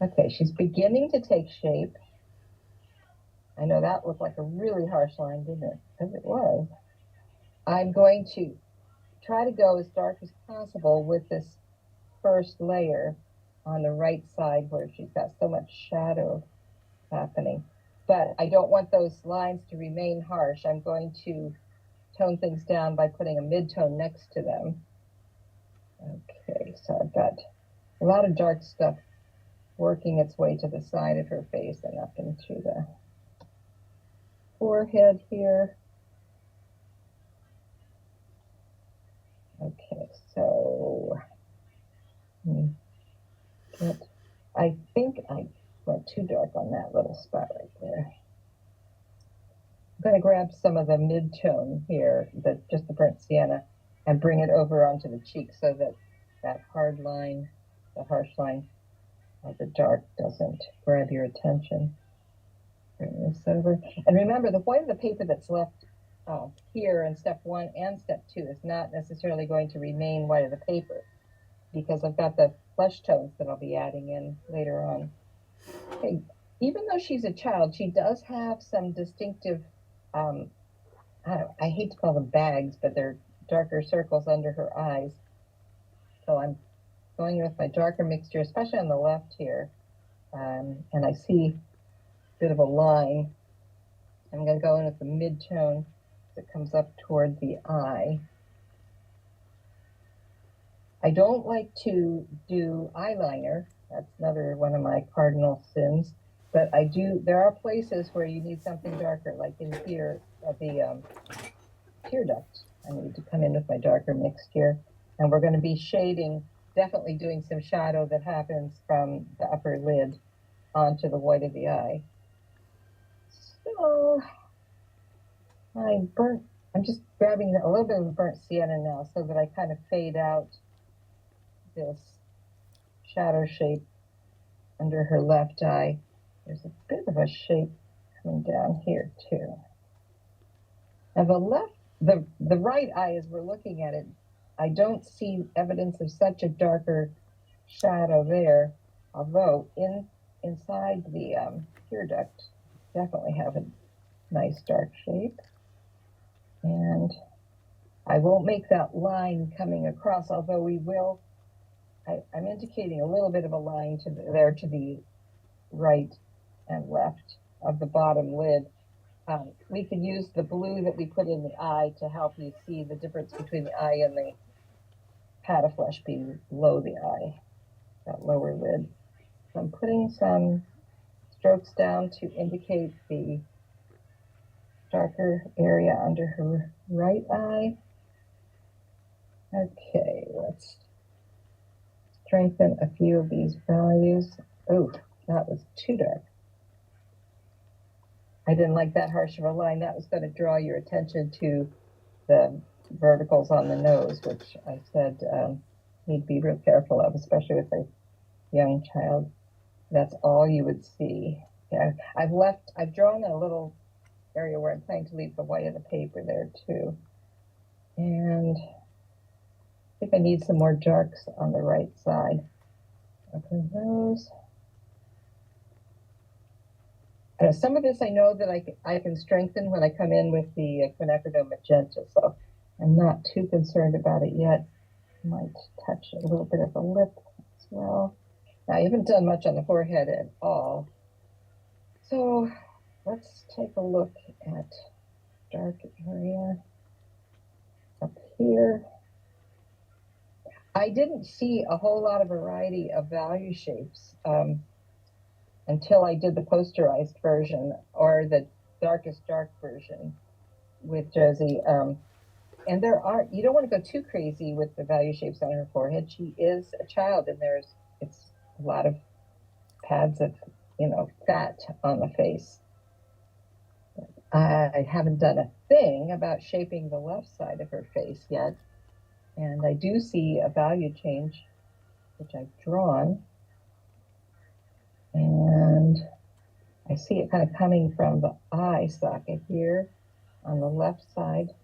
Okay, she's beginning to take shape. I know that looked like a really harsh line, didn't it? Because it was. I'm going to try to go as dark as possible with this first layer on the right side where she's got so much shadow happening. But I don't want those lines to remain harsh. I'm going to tone things down by putting a mid-tone next to them. Okay, so I've got a lot of dark stuff working its way to the side of her face and up into the forehead here. Okay, so I think I went too dark on that little spot right there. I'm going to grab some of the mid-tone here, just the burnt sienna, and bring it over onto the cheek so that that hard line, the harsh line of the dark doesn't grab your attention. Bring this over. And remember, the white of the paper that's left here in step 1 and step 2 is not necessarily going to remain white of the paper because I've got the flesh tones that I'll be adding in later on. Okay. Even though she's a child, she does have some distinctive, I hate to call them bags, but they're darker circles under her eyes. So I'm going with my darker mixture, especially on the left here. And I see a bit of a line. I'm going to go in with the mid-tone that comes up toward the eye. I don't like to do eyeliner. That's another one of my cardinal sins. But I do, there are places where you need something darker, like in here at the tear duct. I need to come in with my darker mixture. And we're going to be shading, definitely doing some shadow that happens from the upper lid onto the white of the eye. So I'm just grabbing a little bit of burnt sienna now so that I kind of fade out this shadow shape under her left eye. There's a bit of a shape coming down here too. Now the right eye, as we're looking at it, I don't see evidence of such a darker shadow there, although inside the tear duct, definitely have a nice dark shape. And I won't make that line coming across, although we will. I'm indicating a little bit of a line to the right and left of the bottom lid. We can use the blue that we put in the eye to help you see the difference between the eye and the pad of flesh below the eye, that lower lid. So I'm putting some strokes down to indicate the darker area under her right eye. Okay, let's strengthen a few of these values. Oh, that was too dark. I didn't like that harsh of a line. That was going to draw your attention to the verticals on the nose, which I said need to be real careful of, especially with a young child. That's all you would see. Yeah, I've drawn a little area where I'm planning to leave the white of the paper there too. And I think I need some more darks on the right side of her nose. Some of this I know that I can strengthen when I come in with the quinacridone magenta, so I'm not too concerned about it yet. I might touch a little bit of the lip as well. Now, I haven't done much on the forehead at all. So let's take a look at dark area up here. I didn't see a whole lot of variety of value shapes until I did the posterized version or the darkest dark version with Josie. And you don't want to go too crazy with the value shapes on her forehead. She is a child, and it's a lot of pads of, fat on the face. I haven't done a thing about shaping the left side of her face yet. And I do see a value change, which I've drawn. And I see it kind of coming from the eye socket here on the left side.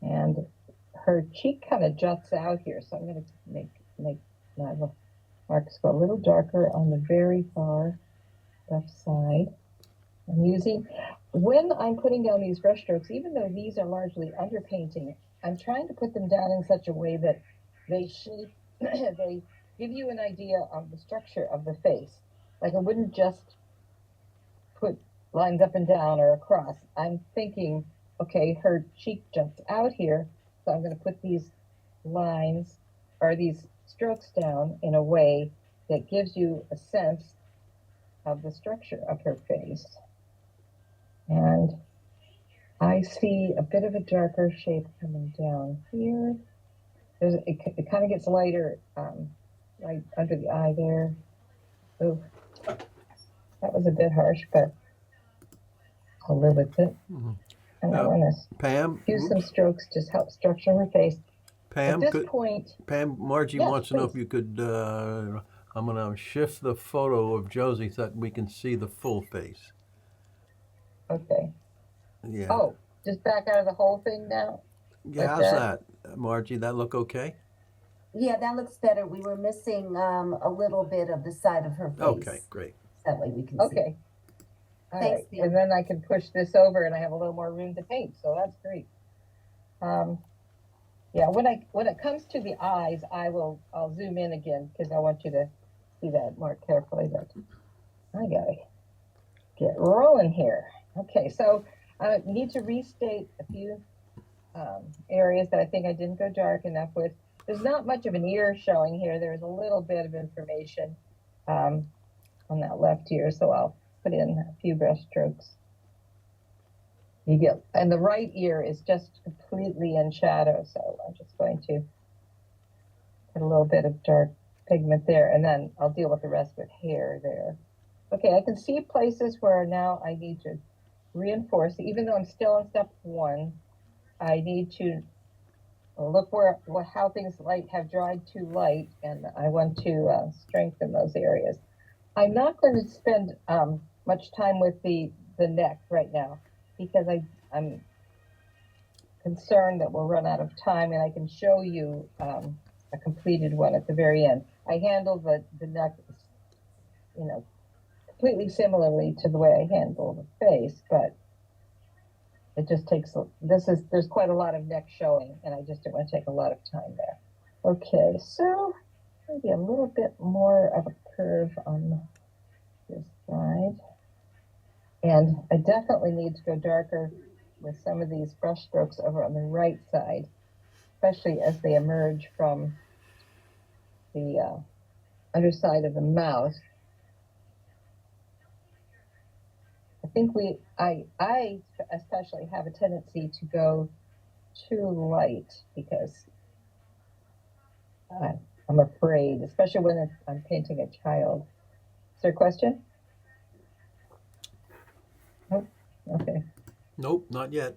And her cheek kind of juts out here. So I'm going to make my marks go a little darker on the very far left side. I'm using, when I'm putting down these brush strokes, even though these are largely underpainting, I'm trying to put them down in such a way that they shape, they give you an idea of the structure of the face. Like I wouldn't just put lines up and down or across. I'm thinking, okay, her cheek jumps out here, so I'm going to put these lines or these strokes down in a way that gives you a sense of the structure of her face. And I see a bit of a darker shape coming down here. It kind of gets lighter right under the eye there. Oh, that was a bit harsh, but I'll live with it. And I want to Pam, use some strokes to help structure her face. Pam, At this point, Margie yes, wants to know please. if you could. I'm going to shift the photo of Josie so that we can see the full face. Okay. Yeah. Oh, just back out of the whole thing now? Yeah, Like how's that? that, Margie? That look okay? Yeah, that looks better. We were missing a little bit of the side of her face. Okay, great. That way we can see. Okay. All Thanks, right. Pam. And then I can push this over and I have a little more room to paint, so that's great. Yeah, when it comes to the eyes, I'll zoom in again because I want you to see that more carefully. But I gotta get rolling here. Okay, so I need to restate a few areas that I think I didn't go dark enough with. There's not much of an ear showing here. There's a little bit of information on that left ear, so I'll put in a few brush strokes. And the right ear is just completely in shadow, so I'm just going to put a little bit of dark pigment there, and then I'll deal with the rest with hair there. Okay, I can see places where now I need to reinforce, even though I'm still on step one. I need to look how things have dried too light, and I want to strengthen those areas. I'm not going to spend much time with the neck right now because I'm concerned that we'll run out of time, and I can show you a completed one at the very end. I handle the neck, completely similarly to the way I handle the face, but it just takes, there's quite a lot of neck showing, and I just don't want to take a lot of time there. Okay, so maybe a little bit more of a curve on this side. And I definitely need to go darker with some of these brush strokes over on the right side, especially as they emerge from the underside of the mouth. I think I especially have a tendency to go too light because I'm afraid, especially when I'm painting a child. Is there a question? Nope. Okay. Nope, not yet.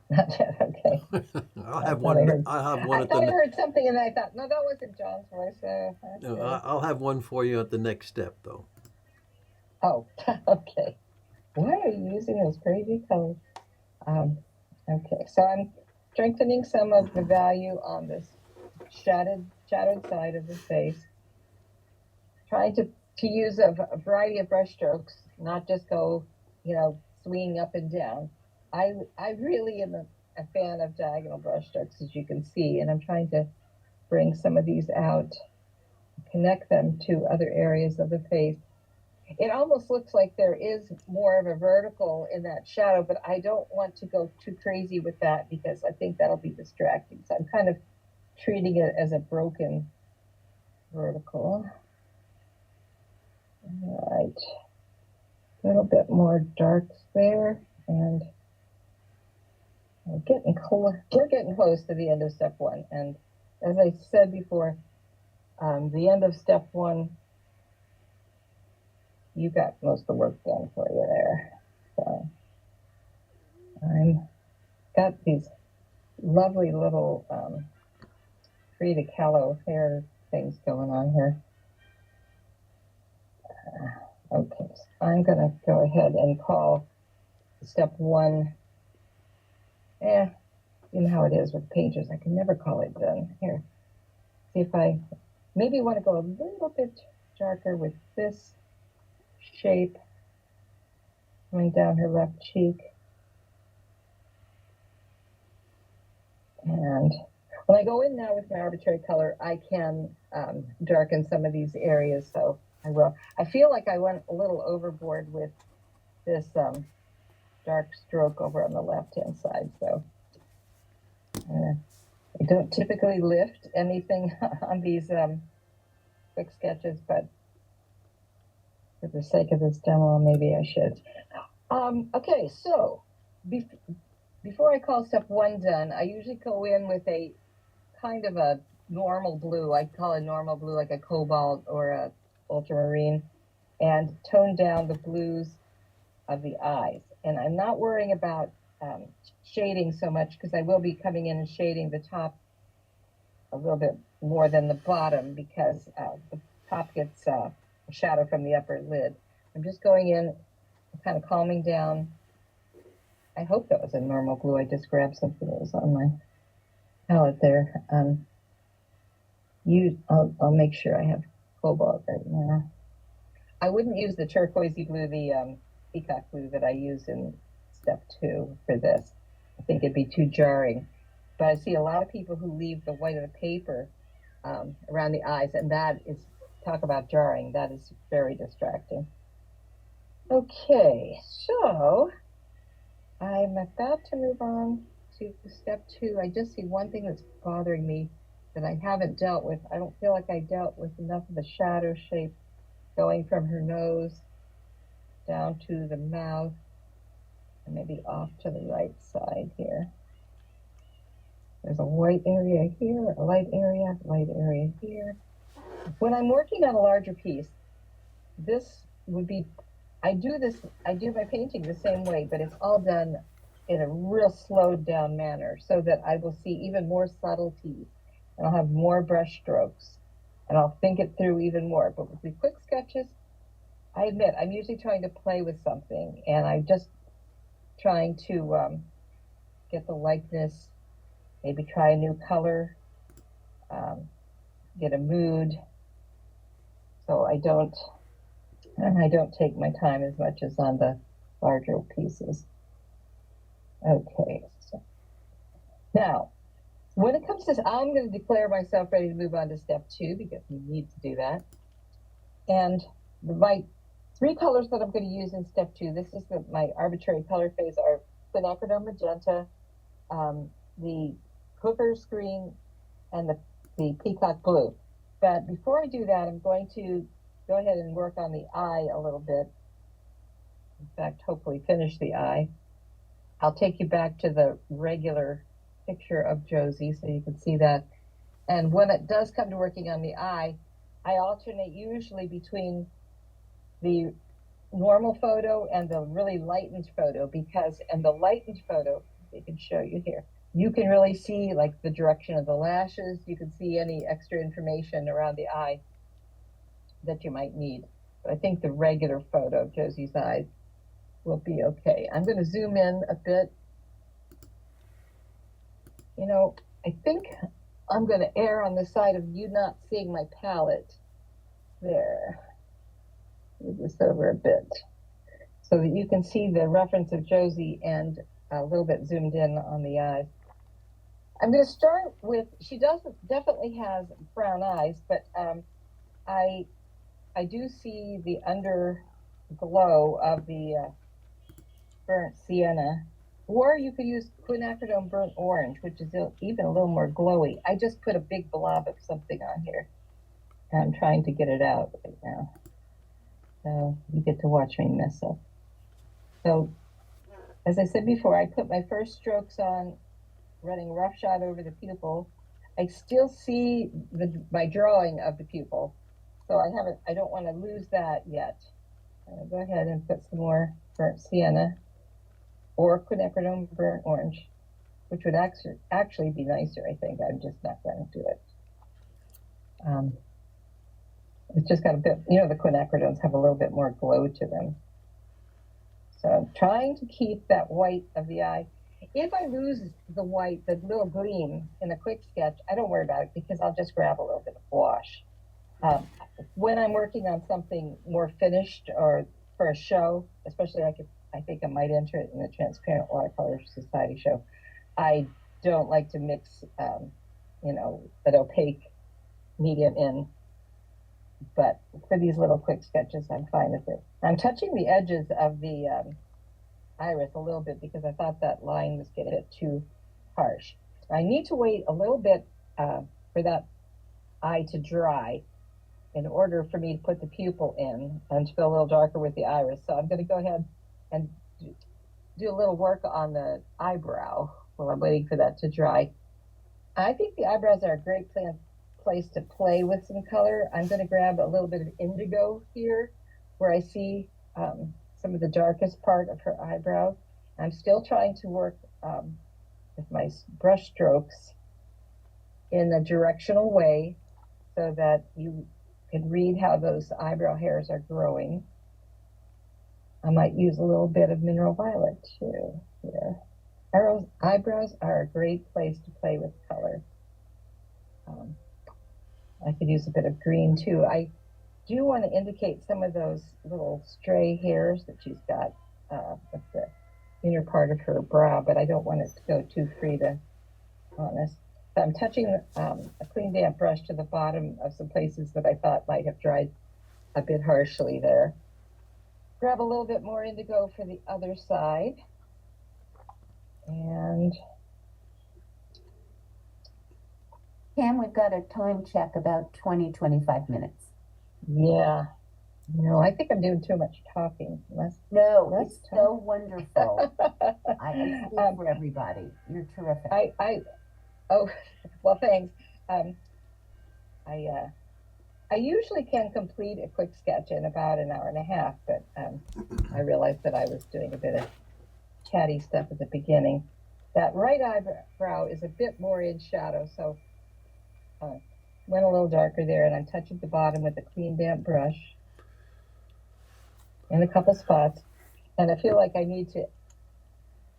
Not yet. Okay. I'll have one. I'll have one I at thought I the. heard something and I thought, no, that wasn't John's voice. No, Okay. I'll have one for you at the next step, though. Oh, okay. Why are you using those crazy colors? Okay, so I'm strengthening some of the value on this shadowed side of the face. Trying to use a variety of brush strokes, not just go, swinging up and down. I really am a fan of diagonal brush strokes, as you can see, and I'm trying to bring some of these out, connect them to other areas of the face. It almost looks like there is more of a vertical in that shadow, but I don't want to go too crazy with that because I think that'll be distracting. So I'm kind of treating it as a broken vertical. All right, a little bit more darks there, and we're getting close to the end of step one. And as I said before, the end of step one, you got most of the work done for you there. I'm got these lovely little Frida Kahlo hair things going on here. Okay, so I'm going to go ahead and call step 1. You know how it is with pages. I can never call it done. Here, see if I maybe want to go a little bit darker with this shape coming down her left cheek. And when I go in now with my arbitrary color, I can darken some of these areas, so I will. I feel like I went a little overboard with this dark stroke over on the left-hand side, so I don't typically lift anything on these quick sketches, but for the sake of this demo, maybe I should. Okay, so before I call step 1 done, I usually go in with a kind of a normal blue. I call it normal blue, like a cobalt or a ultramarine, and tone down the blues of the eyes. And I'm not worrying about shading so much, because I will be coming in and shading the top a little bit more than the bottom, because the top gets a shadow from the upper lid. I'm just going in, kind of calming down. I hope that was a normal glue. I just grabbed something that was on my palette there. I'll make sure I have cobalt right now. I wouldn't use the turquoisey blue, the peacock blue that I use in step 2 for this. I think it'd be too jarring. But I see a lot of people who leave the white of the paper around the eyes, and that is, talk about jarring, that is very distracting. Okay, so I'm about to move on to step 2. I just see one thing that's bothering me that I haven't dealt with. I don't feel like I dealt with enough of the shadow shape going from her nose down to the mouth, and maybe off to the right side here. There's a white area here, a light area here. When I'm working on a larger piece, this would be, I do my painting the same way, but it's all done in a real slowed down manner, so that I will see even more subtleties, and I'll have more brush strokes, and I'll think it through even more. But with the quick sketches, I admit, I'm usually trying to play with something, and I'm just trying to get the likeness, maybe try a new color, get a mood, so I don't take my time as much as on the larger pieces. Okay, so now, when it comes to this, I'm going to declare myself ready to move on to step 2, because we need to do that. And my 3 colors that I'm going to use in step 2, this is my arbitrary color phase, are quinacridone magenta, the Hooker's green, and the peacock blue. But before I do that, I'm going to go ahead and work on the eye a little bit. In fact, hopefully finish the eye. I'll take you back to the regular picture of Josie so you can see that. And when it does come to working on the eye, I alternate usually between the normal photo and the really lightened photo, because in the lightened photo, I can show you here, you can really see like the direction of the lashes. You can see any extra information around the eye that you might need. But I think the regular photo of Josie's eyes will be okay. I'm going to zoom in a bit. You know, I think I'm going to err on the side of you not seeing my palette. There. Move this over a bit so that you can see the reference of Josie and a little bit zoomed in on the eyes. I'm going to start with, she definitely has brown eyes, but I do see the underglow of the burnt sienna, or you could use quinacridone burnt orange, which is even a little more glowy. I just put a big blob of something on here, and I'm trying to get it out right now. So you get to watch me mess up. So, as I said before, I put my first strokes on, running roughshod over the pupil. I still see my drawing of the pupil, so I don't want to lose that yet. I'll go ahead and put some more burnt sienna. or quinacridone burnt orange, which would actually be nicer, I think. I'm just not going to do it. It's just got a bit, the quinacridones have a little bit more glow to them. So I'm trying to keep that white of the eye. If I lose the white, the little gleam in a quick sketch, I don't worry about it because I'll just grab a little bit of wash. When I'm working on something more finished or for a show, especially I think I might enter it in the Transparent Watercolor Society show, I don't like to mix, an opaque medium in. But for these little quick sketches, I'm fine with it. I'm touching the edges of the iris a little bit because I thought that line was getting a bit too harsh. I need to wait a little bit for that eye to dry in order for me to put the pupil in and to go a little darker with the iris. So I'm going to go ahead and do a little work on the eyebrow while I'm waiting for that to dry. I think the eyebrows are a great place to play with some color. I'm going to grab a little bit of indigo here where I see some of the darkest part of her eyebrow. I'm still trying to work with my brush strokes in a directional way so that you can read how those eyebrow hairs are growing. I might use a little bit of mineral violet too here. Eyebrows are a great place to play with color. I could use a bit of green too. I do want to indicate some of those little stray hairs that she's got at the inner part of her brow, but I don't want it to go too free to honest. So I'm touching a clean damp brush to the bottom of some places that I thought might have dried a bit harshly there. Grab a little bit more indigo for the other side. And Pam, we've got a time check about 25 minutes. yeah, I think I'm doing too much talking. No, it's so wonderful. I speak for everybody. You're terrific. Oh, well, thanks. I usually can complete a quick sketch in about an hour and a half, but I realized that I was doing a bit of chatty stuff at the beginning. That right eyebrow is a bit more in shadow, so went a little darker there, and I'm touching the bottom with a clean damp brush in a couple spots. And I feel like I need to,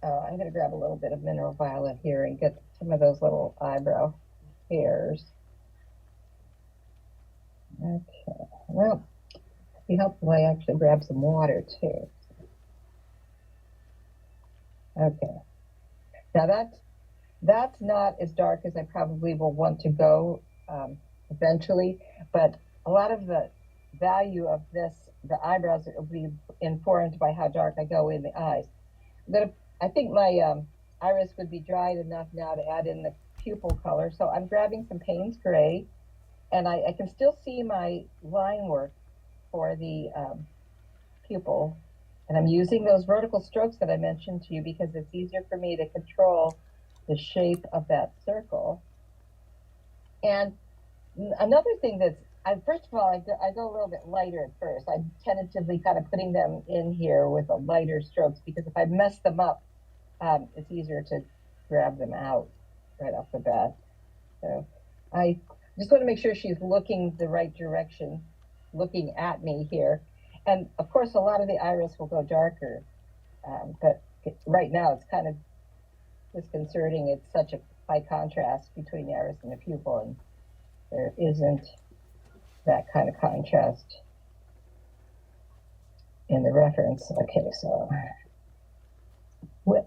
I'm going to grab a little bit of mineral violet here and get some of those little eyebrow hairs. Okay, well, it'd be helpful if I actually grab some water too. Okay, now that's not as dark as I probably will want to go eventually, but a lot of the value of this, the eyebrows, will be informed by how dark I go in the eyes. I think my iris would be dried enough now to add in the pupil color, so I'm grabbing some Payne's Gray, and I can still see my line work for the pupil, and I'm using those vertical strokes that I mentioned to you because it's easier for me to control the shape of that circle. And another thing first of all, I go a little bit lighter at first. I'm tentatively kind of putting them in here with a lighter strokes because if I mess them up, it's easier to grab them out right off the bat. So I just want to make sure she's looking the right direction, looking at me here. And of course, a lot of the iris will go darker, but right now it's kind of disconcerting. It's such a high contrast between the iris and the pupil, and there isn't that kind of contrast in the reference. Okay, so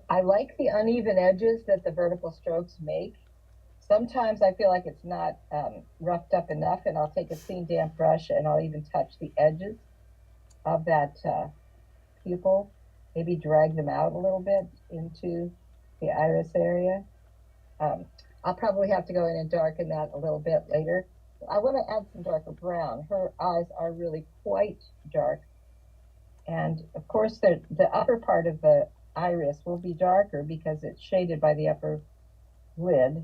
I like the uneven edges that the vertical strokes make. Sometimes I feel like it's not roughed up enough, and I'll take a clean damp brush and I'll even touch the edges of that pupil, maybe drag them out a little bit into the iris area. I'll probably have to go in and darken that a little bit later. I want to add some darker brown. Her eyes are really quite dark. And of course, the upper part of the iris will be darker because it's shaded by the upper lid.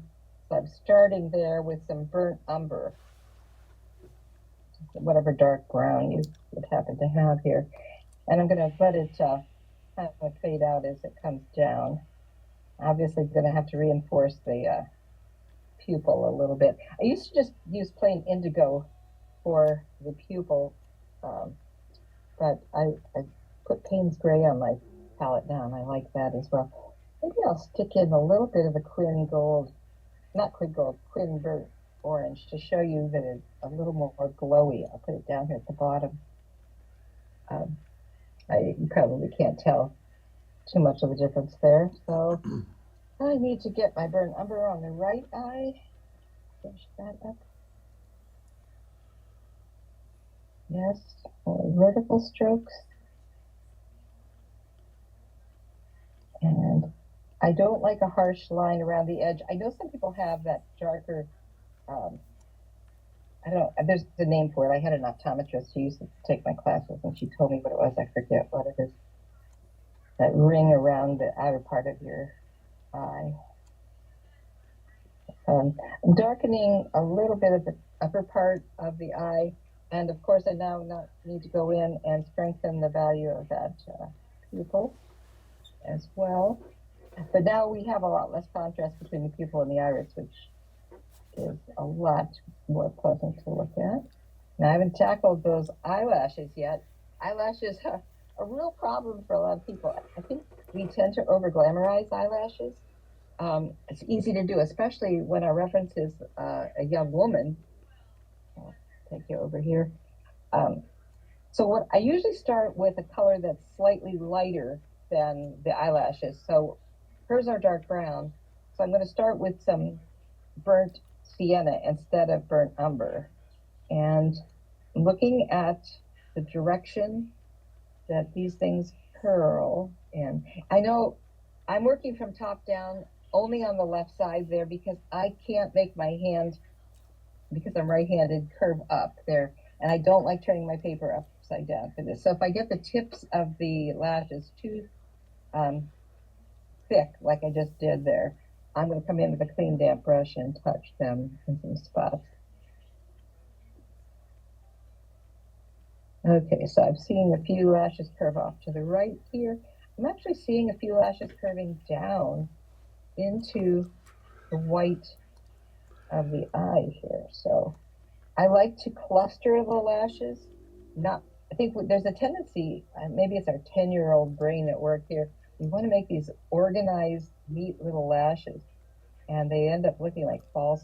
So I'm starting there with some burnt umber, whatever dark brown you would happen to have here. And I'm going to let it kind of fade out as it comes down. Obviously, going to have to reinforce the pupil a little bit. I used to just use plain indigo for the pupil, um, but I put Payne's Gray on my palette now, and I like that as well. Maybe I'll stick in a little bit of the Quin Gold, not Quin Gold, Quin Burnt Orange to show you that it's a little more glowy. I'll put it down here at the bottom. You probably can't tell too much of a difference there. So I need to get my burnt umber on the right eye. Finish that up. Yes, vertical strokes. And I don't like a harsh line around the edge. I know some people have that darker, I don't know, there's a name for it. I had an optometrist who used to take my classes, and she told me what it was. I forget what it is. That ring around the outer part of your eye. I'm darkening a little bit of the upper part of the eye. And of course, I now need to go in and strengthen the value of that pupil as well. But now we have a lot less contrast between the pupil and the iris, which is a lot more pleasant to look at. Now, I haven't tackled those eyelashes yet. Eyelashes are a real problem for a lot of people. I think we tend to over-glamorize eyelashes. It's easy to do, especially when our reference is a young woman. I'll take you over here. So what I usually start with a color that's slightly lighter than the eyelashes. So hers are dark brown. So I'm going to start with some burnt sienna instead of burnt umber. And looking at the direction that these things curl in. I know I'm working from top down only on the left side there because I can't make my hand, because I'm right-handed, curve up there. And I don't like turning my paper upside down for this. So if I get the tips of the lashes too thick, like I just did there, I'm going to come in with a clean damp brush and touch them in some spots. Okay, so I'm seeing a few lashes curve off to the right here. I'm actually seeing a few lashes curving down into the white of the eye here. So I like to cluster the lashes. I think there's a tendency, maybe it's our 10-year-old brain at work here. We want to make these organized, neat little lashes, and they end up looking like false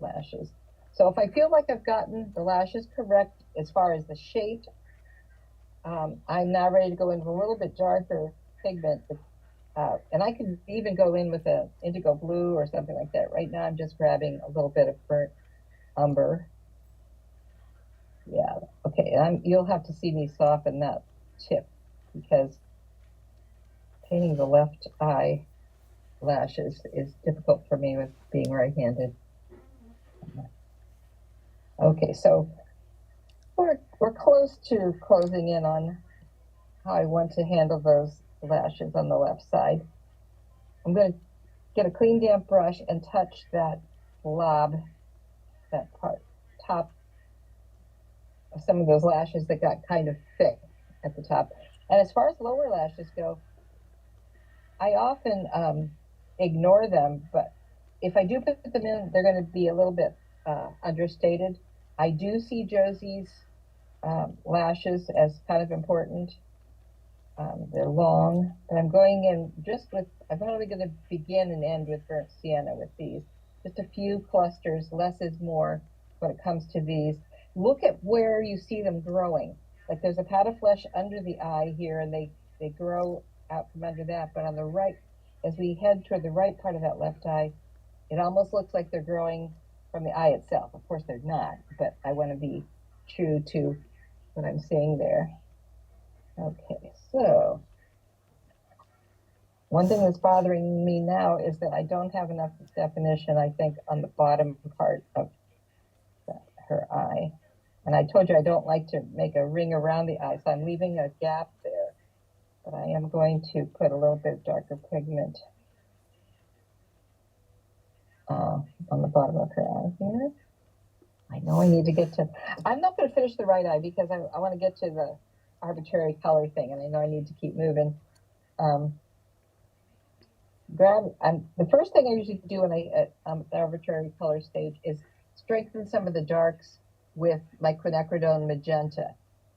lashes. So if I feel like I've gotten the lashes correct as far as the shape, I'm now ready to go into a little bit darker pigment. And I can even go in with an indigo blue or something like that. Right now I'm just grabbing a little bit of burnt umber. Yeah, okay, you'll have to see me soften that tip because painting the left eye lashes is difficult for me with being right-handed. Okay, so we're close to closing in on how I want to handle those lashes on the left side. I'm going to get a clean damp brush and touch that blob, that top of some of those lashes that got kind of thick at the top. And as far as lower lashes go, I often ignore them, but if I do put them in, they're going to be a little bit understated. I do see Josie's lashes as kind of important. They're long, but I'm going in just with, I'm only going to begin and end with burnt sienna with these. Just a few clusters, less is more when it comes to these. Look at where you see them growing. Like there's a pad of flesh under the eye here, and they grow out from under that. But on the right, as we head toward the right part of that left eye, it almost looks like they're growing from the eye itself. Of course they're not, but I want to be true to what I'm seeing there. Okay, so one thing that's bothering me now is that I don't have enough definition, I think, on the bottom part of her eye. And I told you I don't like to make a ring around the eye, so I'm leaving a gap there. But I am going to put a little bit darker pigment on the bottom of her eye here. I know I need to get to, I'm not going to finish the right eye because I want to get to the arbitrary color thing, and I know I need to keep moving. grab, the first thing I usually do when at the arbitrary color stage is strengthen some of the darks with my quinacridone magenta.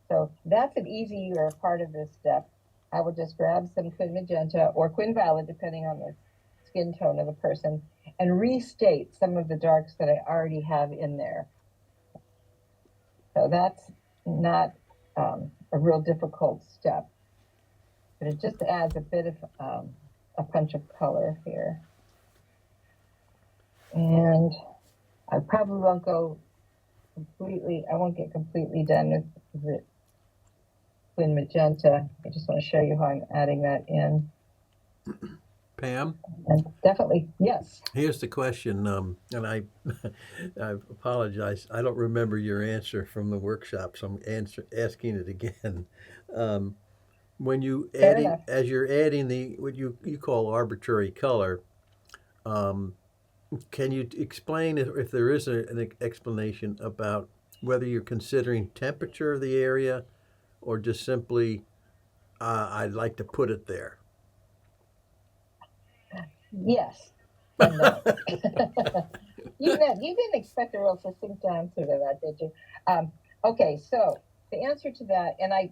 So that's an easier part of this step. I will just grab some quin magenta or quin violet, depending on the skin tone of the person, and restate some of the darks that I already have in there. So that's not a real difficult step, but it just adds a bit of a punch of color here. And I probably won't go completely, I won't get completely done with the quin magenta. I just want to show you how I'm adding that in. Pam, And definitely, yes. here's the question, and I apologize. I don't remember your answer from the workshop, so I'm asking it again. When you Fair adding, enough. as you're adding the what you call arbitrary color, um, can you explain if there is an explanation about whether you're considering temperature of the area or just simply I'd like to put it there? Yes. And no. You didn't expect a real succinct answer to that, did you? Okay, so the answer to that, and I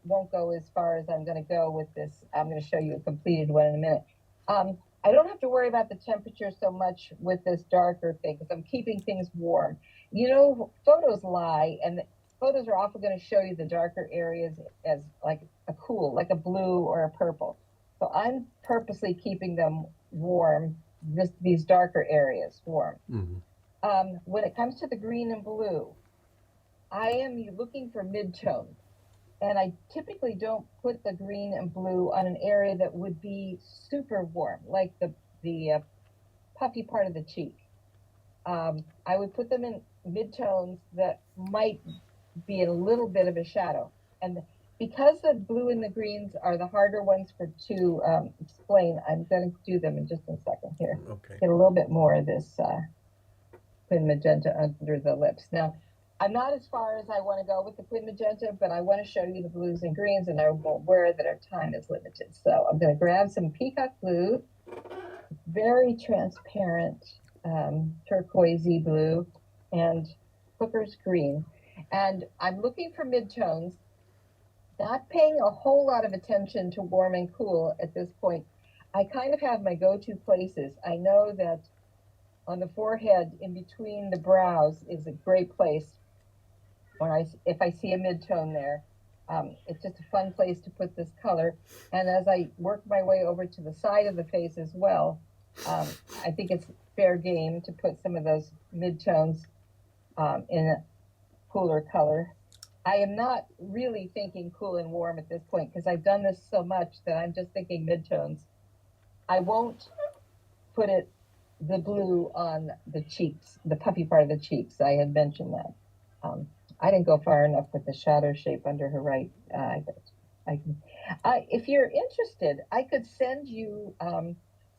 won't go as far as I'm going to go with this. I'm going to show you a completed one in a minute. I don't have to worry about the temperature so much with this darker thing because I'm keeping things warm. You know, photos lie, and photos are often going to show you the darker areas as like a cool, like a blue or a purple. So I'm purposely keeping them warm, these darker areas warm. Mm-hmm. When it comes to the green and blue, I am looking for mid-tone. And I typically don't put the green and blue on an area that would be super warm, like the puffy part of the cheek. I would put them in mid-tones that might be a little bit of a shadow. And because the blue and the greens are the harder ones to explain, I'm going to do them in just a second here. Okay. Get a little bit more of this quin magenta under the lips. Now, I'm not as far as I want to go with the quin magenta, but I want to show you the blues and greens, and I'm aware that our time is limited. So I'm going to grab some peacock blue, very transparent turquoisey blue, and Hooker's green. And I'm looking for midtones, not paying a whole lot of attention to warm and cool at this point. I kind of have my go-to places. I know that on the forehead, in between the brows, is a great place. If I see a mid-tone there, it's just a fun place to put this color. And as I work my way over to the side of the face as well, I think it's fair game to put some of those mid-tones in a cooler color. I am not really thinking cool and warm at this point because I've done this so much that I'm just thinking mid-tones. I won't put the blue on the cheeks, the puffy part of the cheeks. I had mentioned that. I didn't go far enough with the shadow shape under her right eye. If you're interested, I could send you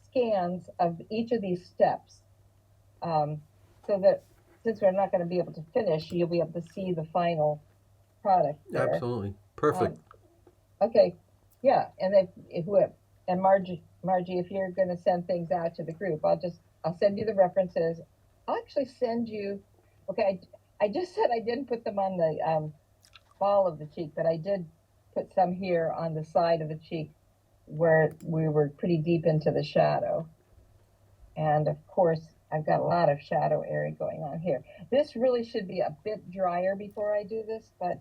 scans of each of these steps so that since we're not going to be able to finish, you'll be able to see the final product there. Absolutely. Perfect. Okay. Yeah. And and Margie, if you're going to send things out to the group, I'll send you the references. I'll actually send you, okay, I just said I didn't put them on the ball of the cheek, but I did put some here on the side of the cheek where we were pretty deep into the shadow. And of course, I've got a lot of shadow area going on here. This really should be a bit drier before I do this, but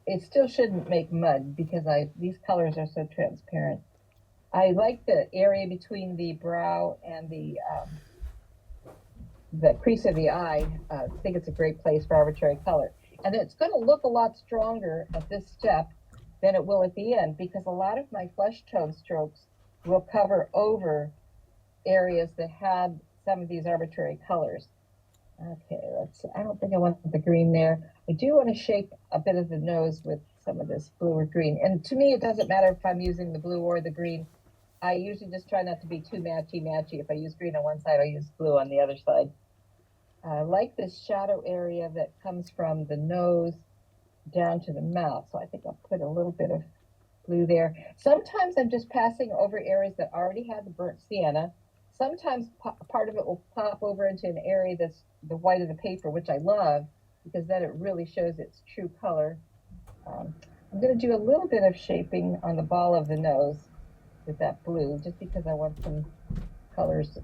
it still shouldn't make mud because these colors are so transparent. I like the area between the brow and the crease of the eye. I think it's a great place for arbitrary color. And it's going to look a lot stronger at this step than it will at the end because a lot of my flesh tone strokes will cover over areas that had some of these arbitrary colors. Okay, I don't think I want the green there. I do want to shape a bit of the nose with some of this blue or green. And to me, it doesn't matter if I'm using the blue or the green. I usually just try not to be too matchy-matchy. If I use green on one side, I'll use blue on the other side. I like this shadow area that comes from the nose down to the mouth. So I think I'll put a little bit of blue there. Sometimes I'm just passing over areas that already have the burnt sienna. Sometimes part of it will pop over into an area that's the white of the paper, which I love because then it really shows its true color. I'm going to do a little bit of shaping on the ball of the nose with that blue, just because I want some colors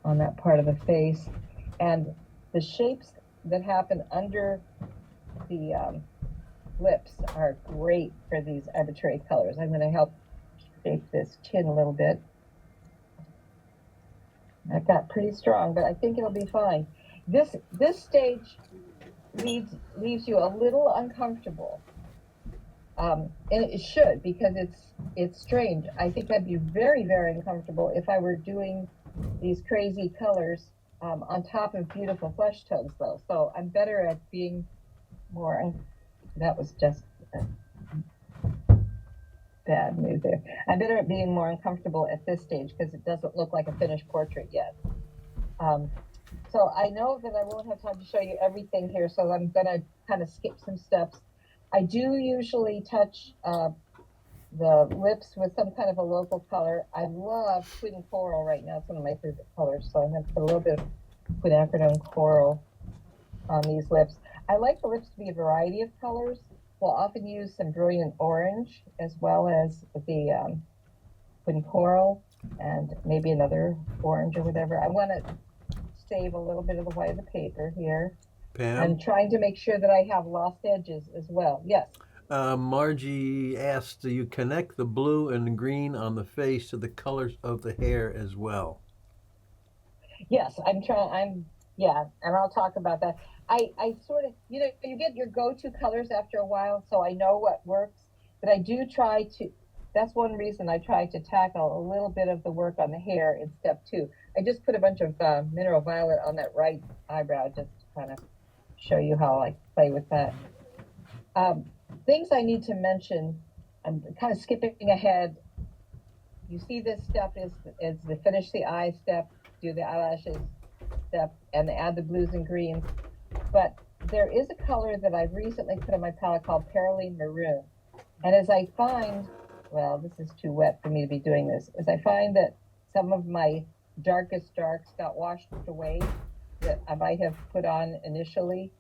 on that part of the face. And the shapes that happen under the lips are great for these arbitrary colors. I'm going to help shape this chin a little bit. That got pretty strong, but I think it'll be fine. This stage leaves you a little uncomfortable. And it should, because it's strange. I think I'd be very, very uncomfortable if I were doing these crazy colors on top of beautiful flesh tones, though. So I'm better at being more. That was just a bad move there. I'm better at being more uncomfortable at this stage because it doesn't look like a finished portrait yet. So I know that I won't have time to show you everything here, so I'm going to kind of skip some steps. I do usually touch the lips with some kind of a local color. I love twin coral right now. It's one of my favorite colors, so I'm going to put a little bit of quinacridone coral on these lips. I like the lips to be a variety of colors. We'll often use some brilliant orange as well as the twin coral and maybe another orange or whatever. I want to save a little bit of the white of the paper here. Pam? I'm trying to make sure that I have lost edges as well. Yes. Margie asked, do you connect the blue and the green on the face to the colors of the hair as well? Yes, yeah, and I'll talk about that. I sort of, you get your go-to colors after a while, so I know what works, but I do try to, that's one reason I try to tackle a little bit of the work on the hair in step 2. I just put a bunch of mineral violet on that right eyebrow just to kind of show you how I play with that. Things I need to mention, I'm kind of skipping ahead. You see this step is the finish the eye step, do the eyelashes step, and add the blues and greens. But there is a color that I've recently put on my palette called Perylene Maroon. And as I find, well, this is too wet for me to be doing this, as I find that some of my darkest darks got washed away that I might have put on initially,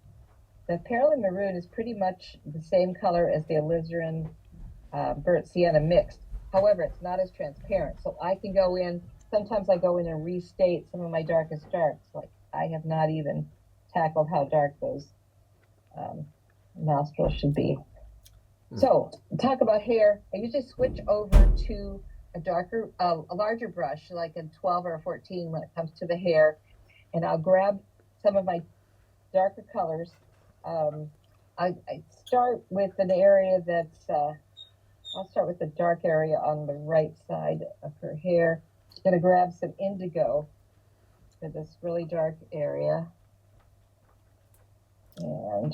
the Perylene Maroon is pretty much the same color as the alizarin burnt sienna mixed. However, it's not as transparent. So I can go in, sometimes I go in and restate some of my darkest darks. Like I have not even tackled how dark those nostrils should be. So talk about hair. I usually switch over to a larger brush, like a 12 or a 14 when it comes to the hair. And I'll grab some of my darker colors. I start with an area that's, I'll start with the dark area on the right side of her hair. I'm going to grab some indigo for this really dark area. And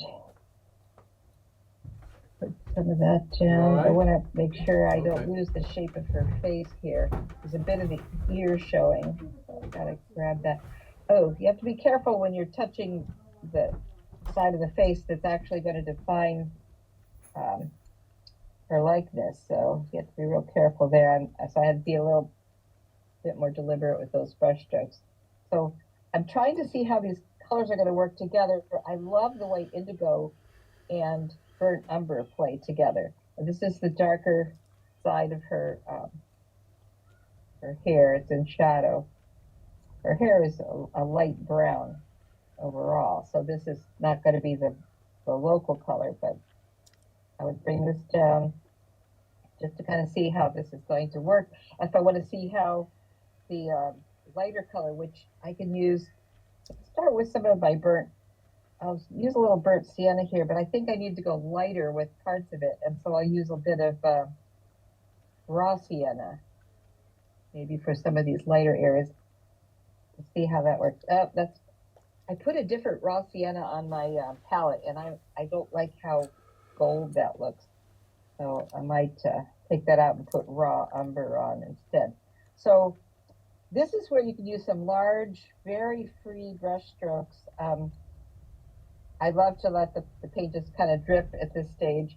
put some of that down. Right. I want to make sure I don't lose the shape of her face here. There's a bit of the ear showing. So I've got to grab that. Oh, you have to be careful when you're touching the side of the face that's actually going to define her likeness. So you have to be real careful there. So I had to be a little bit more deliberate with those brush strokes. So I'm trying to see how these colors are going to work together. I love the way indigo and burnt umber play together. This is the darker side of her hair. It's in shadow. Her hair is a light brown overall. So this is not going to be the local color, but I would bring this down just to kind of see how this is going to work. If I want to see how the lighter color, which I can use, start with some of my I'll use a little burnt sienna here, but I think I need to go lighter with parts of it. And so I'll use a bit of raw sienna, maybe for some of these lighter areas. Let's see how that works. I put a different raw sienna on my palette, and I don't like how gold that looks. So I might take that out and put raw umber on instead. So this is where you can use some large, very free brush strokes. I love to let the paint just kind of drip at this stage.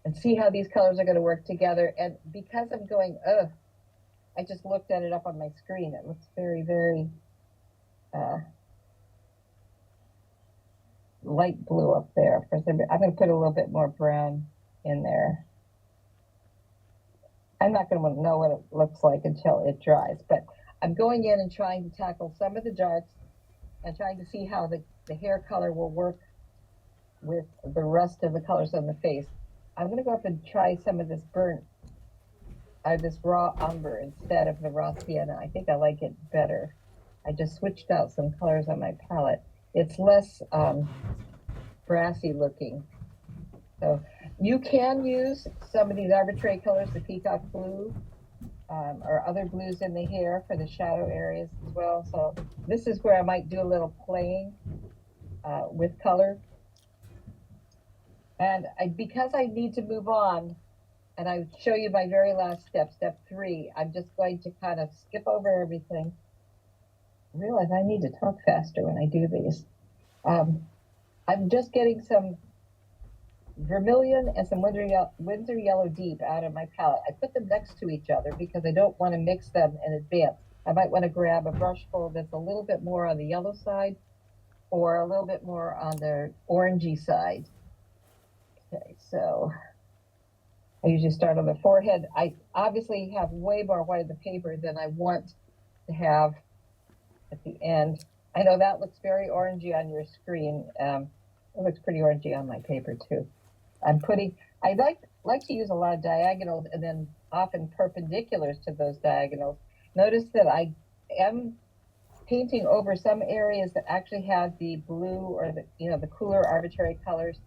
and see how these colors are going to work together. And because I'm going, I just looked at it up on my screen. It looks very, very light blue up there. I'm going to put a little bit more brown in there. I'm not going to know what it looks like until it dries, but I'm going in and trying to tackle some of the darks and trying to see how the hair color will work with the rest of the colors on the face. I'm going to go up and try some of this this raw umber instead of the raw sienna. I think I like it better. I just switched out some colors on my palette. It's less brassy looking. So you can use some of these arbitrary colors, the peacock blue, or other blues in the hair for the shadow areas as well. So this is where I might do a little playing with color. And because I need to move on, and I show you my very last step, step 3, I'm just going to kind of skip over everything. I realize I need to talk faster when I do these. I'm just getting some vermilion and some Winsor Yellow Deep out of my palette. I put them next to each other because I don't want to mix them in advance. I might want to grab a brush full that's a little bit more on the yellow side or a little bit more on the orangey side. Okay, so I usually start on the forehead. I obviously have way more white of the paper than I want to have at the end. I know that looks very orangey on your screen. It looks pretty orangey on my paper too. I like to use a lot of diagonals and then often perpendiculars to those diagonals. Notice that I am painting over some areas that actually have the blue or the cooler arbitrary colors.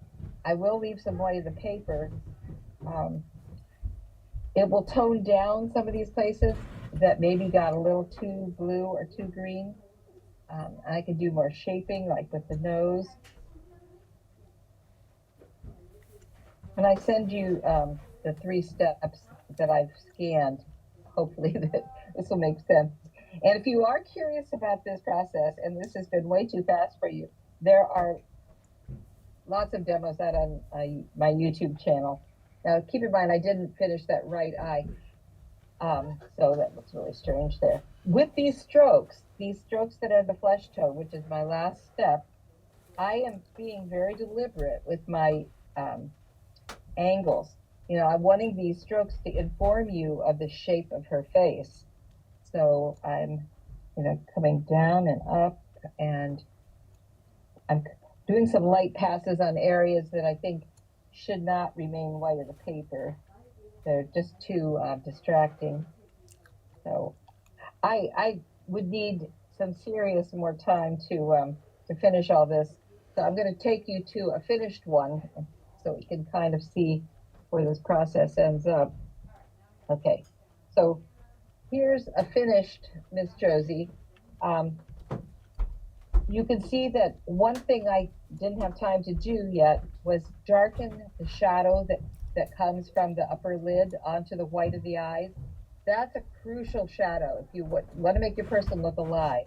I will leave some white of the paper. It will tone down some of these places that maybe got a little too blue or too green. I can do more shaping, like with the nose. And I send you the 3 steps that I've scanned. Hopefully that this will make sense. And if you are curious about this process, and this has been way too fast for you, there are lots of demos out on my YouTube channel. Now, keep in mind, I didn't finish that right eye, so that looks really strange there. With these strokes that are the flesh tone, which is my last step, I am being very deliberate with my angles. I'm wanting these strokes to inform you of the shape of her face. So I'm, coming down and up, and I'm doing some light passes on areas that I think should not remain white of the paper. They're just too distracting. So I would need some serious more time to finish all this. So I'm going to take you to a finished one so we can kind of see where this process ends up. Okay, so here's a finished Miss Josie. You can see that one thing I didn't have time to do yet was darken the shadow that comes from the upper lid onto the white of the eyes. That's a crucial shadow if you want to make your person look alive.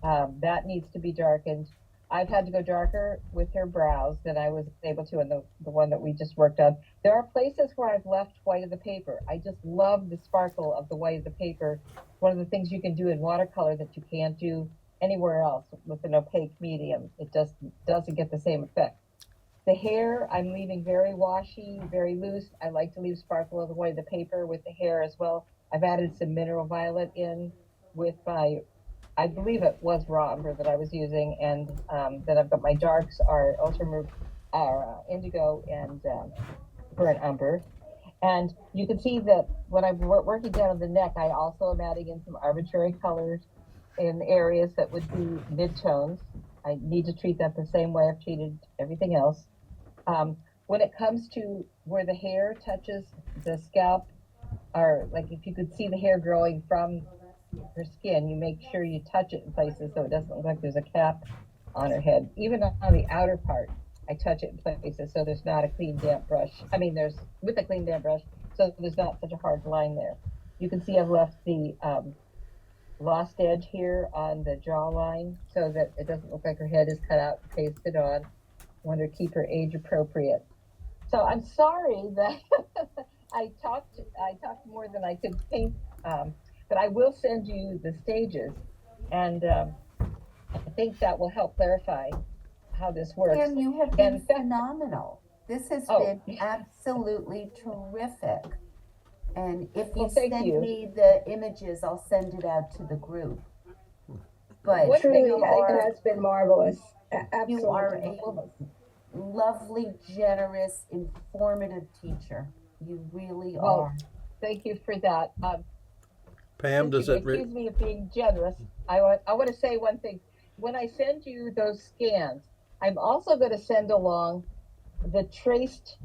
That needs to be darkened. I've had to go darker with her brows than I was able to in the one that we just worked on. There are places where I've left white of the paper. I just love the sparkle of the white of the paper. One of the things you can do in watercolor that you can't do anywhere else with an opaque medium. It just doesn't get the same effect. The hair, I'm leaving very washy, very loose. I like to leave sparkle of the white of the paper with the hair as well. I've added some mineral violet in with my, I believe it was raw umber that I was using, and then I've got my darks are indigo and burnt umber. And you can see that when I'm working down on the neck, I also am adding in some arbitrary colors in areas that would be mid-tones. I need to treat that the same way I've treated everything else. When it comes to where the hair touches the scalp, or like if you could see the hair growing from her skin, you make sure you touch it in places so it doesn't look like there's a cap on her head. Even on the outer part, I touch it in places so there's not a clean damp brush. I mean, there's with a clean damp brush, so there's not such a hard line there. You can see I've left the lost edge here on the jawline so that it doesn't look like her head is cut out and pasted on. I want her to keep her age appropriate. So I'm sorry that I talked more than I could paint, but I will send you the stages, and I think that will help clarify how this works. Pam, you have And been in fact, phenomenal. This has oh, been absolutely terrific. And if you well, thank send you. me the images, I'll send it out to the group. But What Truly, you it are has been marvelous. you are Absolutely a marvelous. lovely, generous, informative teacher. You really Well, are. thank you for that. Pam, Since does you it? accuse me of being generous, I want to say one thing. When I send you those scans, I'm also going to send along the traced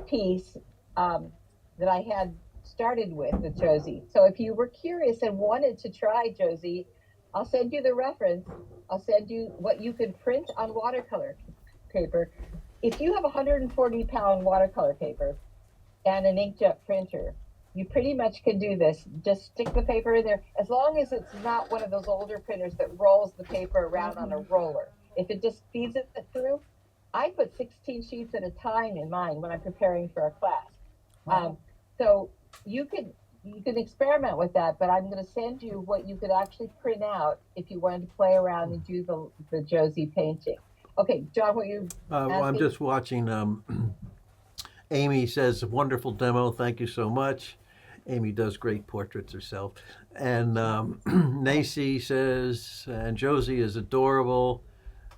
piece that I had started with Josie. So if you were curious and wanted to try Josie, I'll send you the reference. I'll send you what you can print on watercolor paper. If you have 140-pound watercolor paper and an inkjet printer, you pretty much can do this. Just stick the paper in there, as long as it's not one of those older printers that rolls the paper around on a roller. If it just feeds it through, I put 16 sheets at a time in mine when I'm preparing for a class. Wow. So you can experiment with that, but I'm going to send you what you could actually print out if you wanted to play around and do the Josie painting. Okay, John, what you I'm asking? just watching. Amy says, wonderful demo. Thank you so much. Amy does great portraits herself. And Nacy says, and Josie is adorable.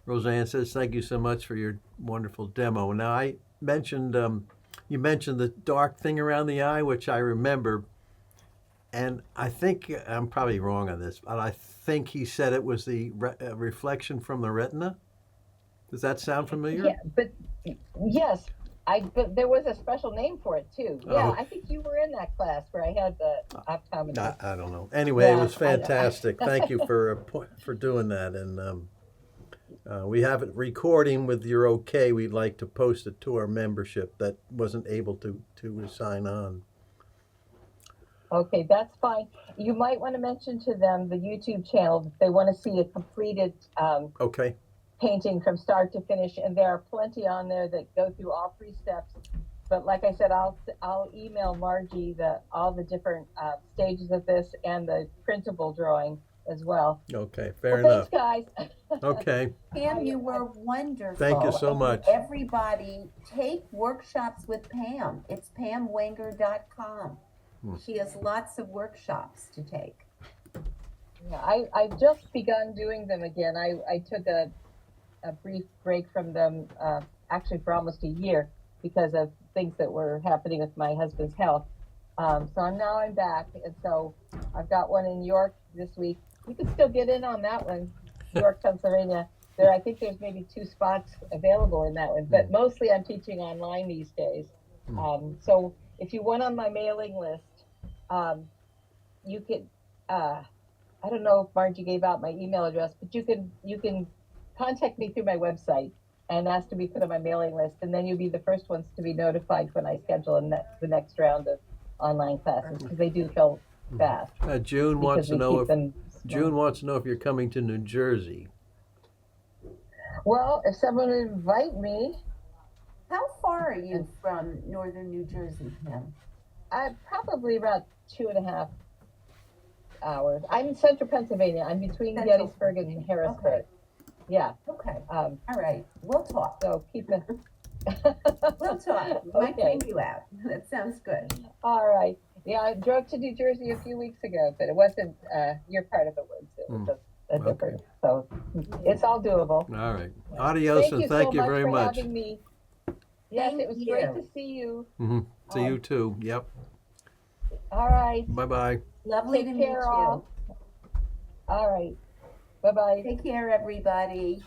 Roseanne says, thank you so much for your wonderful demo. Now, I mentioned, you mentioned the dark thing around the eye, which I remember. And I think, I'm probably wrong on this, but I think he said it was the reflection from the retina. Does that sound familiar? Yeah, but yes, but there was a special name for it too. Yeah, Oh. I think you were in that class where I had the optometrist. I don't know. Anyway, it Yeah, was fantastic. Thank you for doing that. And we have it recording with your okay. We'd like to post it to our membership that wasn't able to sign on. Okay, that's fine. You might want to mention to them the YouTube channel if they want to see a completed Okay. painting from start to finish, and there are plenty on there that go through all 3 steps. But like I said, I'll email Margie all the different stages of this and the printable drawing as well. Okay. Fair Well, enough. thanks, guys. Okay. Pam, you were wonderful. Thank you so And much. everybody, take workshops with Pam. It's pamwenger.com. She has lots of workshops to take. Yeah, I've just begun doing them again. I took a brief break from them, actually for almost a year because of things that were happening with my husband's health. So I'm back, and so I've got one in York this week. You can still get in on that one, York, Pennsylvania. I think there's maybe 2 spots available in that one, but mostly I'm teaching online these days. So if you went on my mailing list, you could. I don't know if Margie gave out my email address, but you can contact me through my website and ask to be put on my mailing list, and then you'll be the first ones to be notified when I schedule the next round of online classes, because they do fill fast. June wants because to we know keep them June small. wants to know if you're coming to New Jersey. Well, if someone would invite me, How far are you from northern New Jersey, Pam? I'm probably about 2.5 hours. I'm in central Pennsylvania. I'm between Central Gettysburg and Pennsylvania. Harrisburg. Okay. Yeah. Okay. All right. We'll talk. So keep it. We'll talk. Might Okay. bring you out. That sounds good. All right. Yeah, I drove to New Jersey a few weeks ago, but it wasn't your part of it was a different. So it's all doable. All right. Adios, and thank you so very for much. having me. Yes, Thank it was you. great to see you. See you too. Yep. All right. Bye-bye. Lovely to Take meet care, you. all. All right. Bye-bye. Take care, everybody.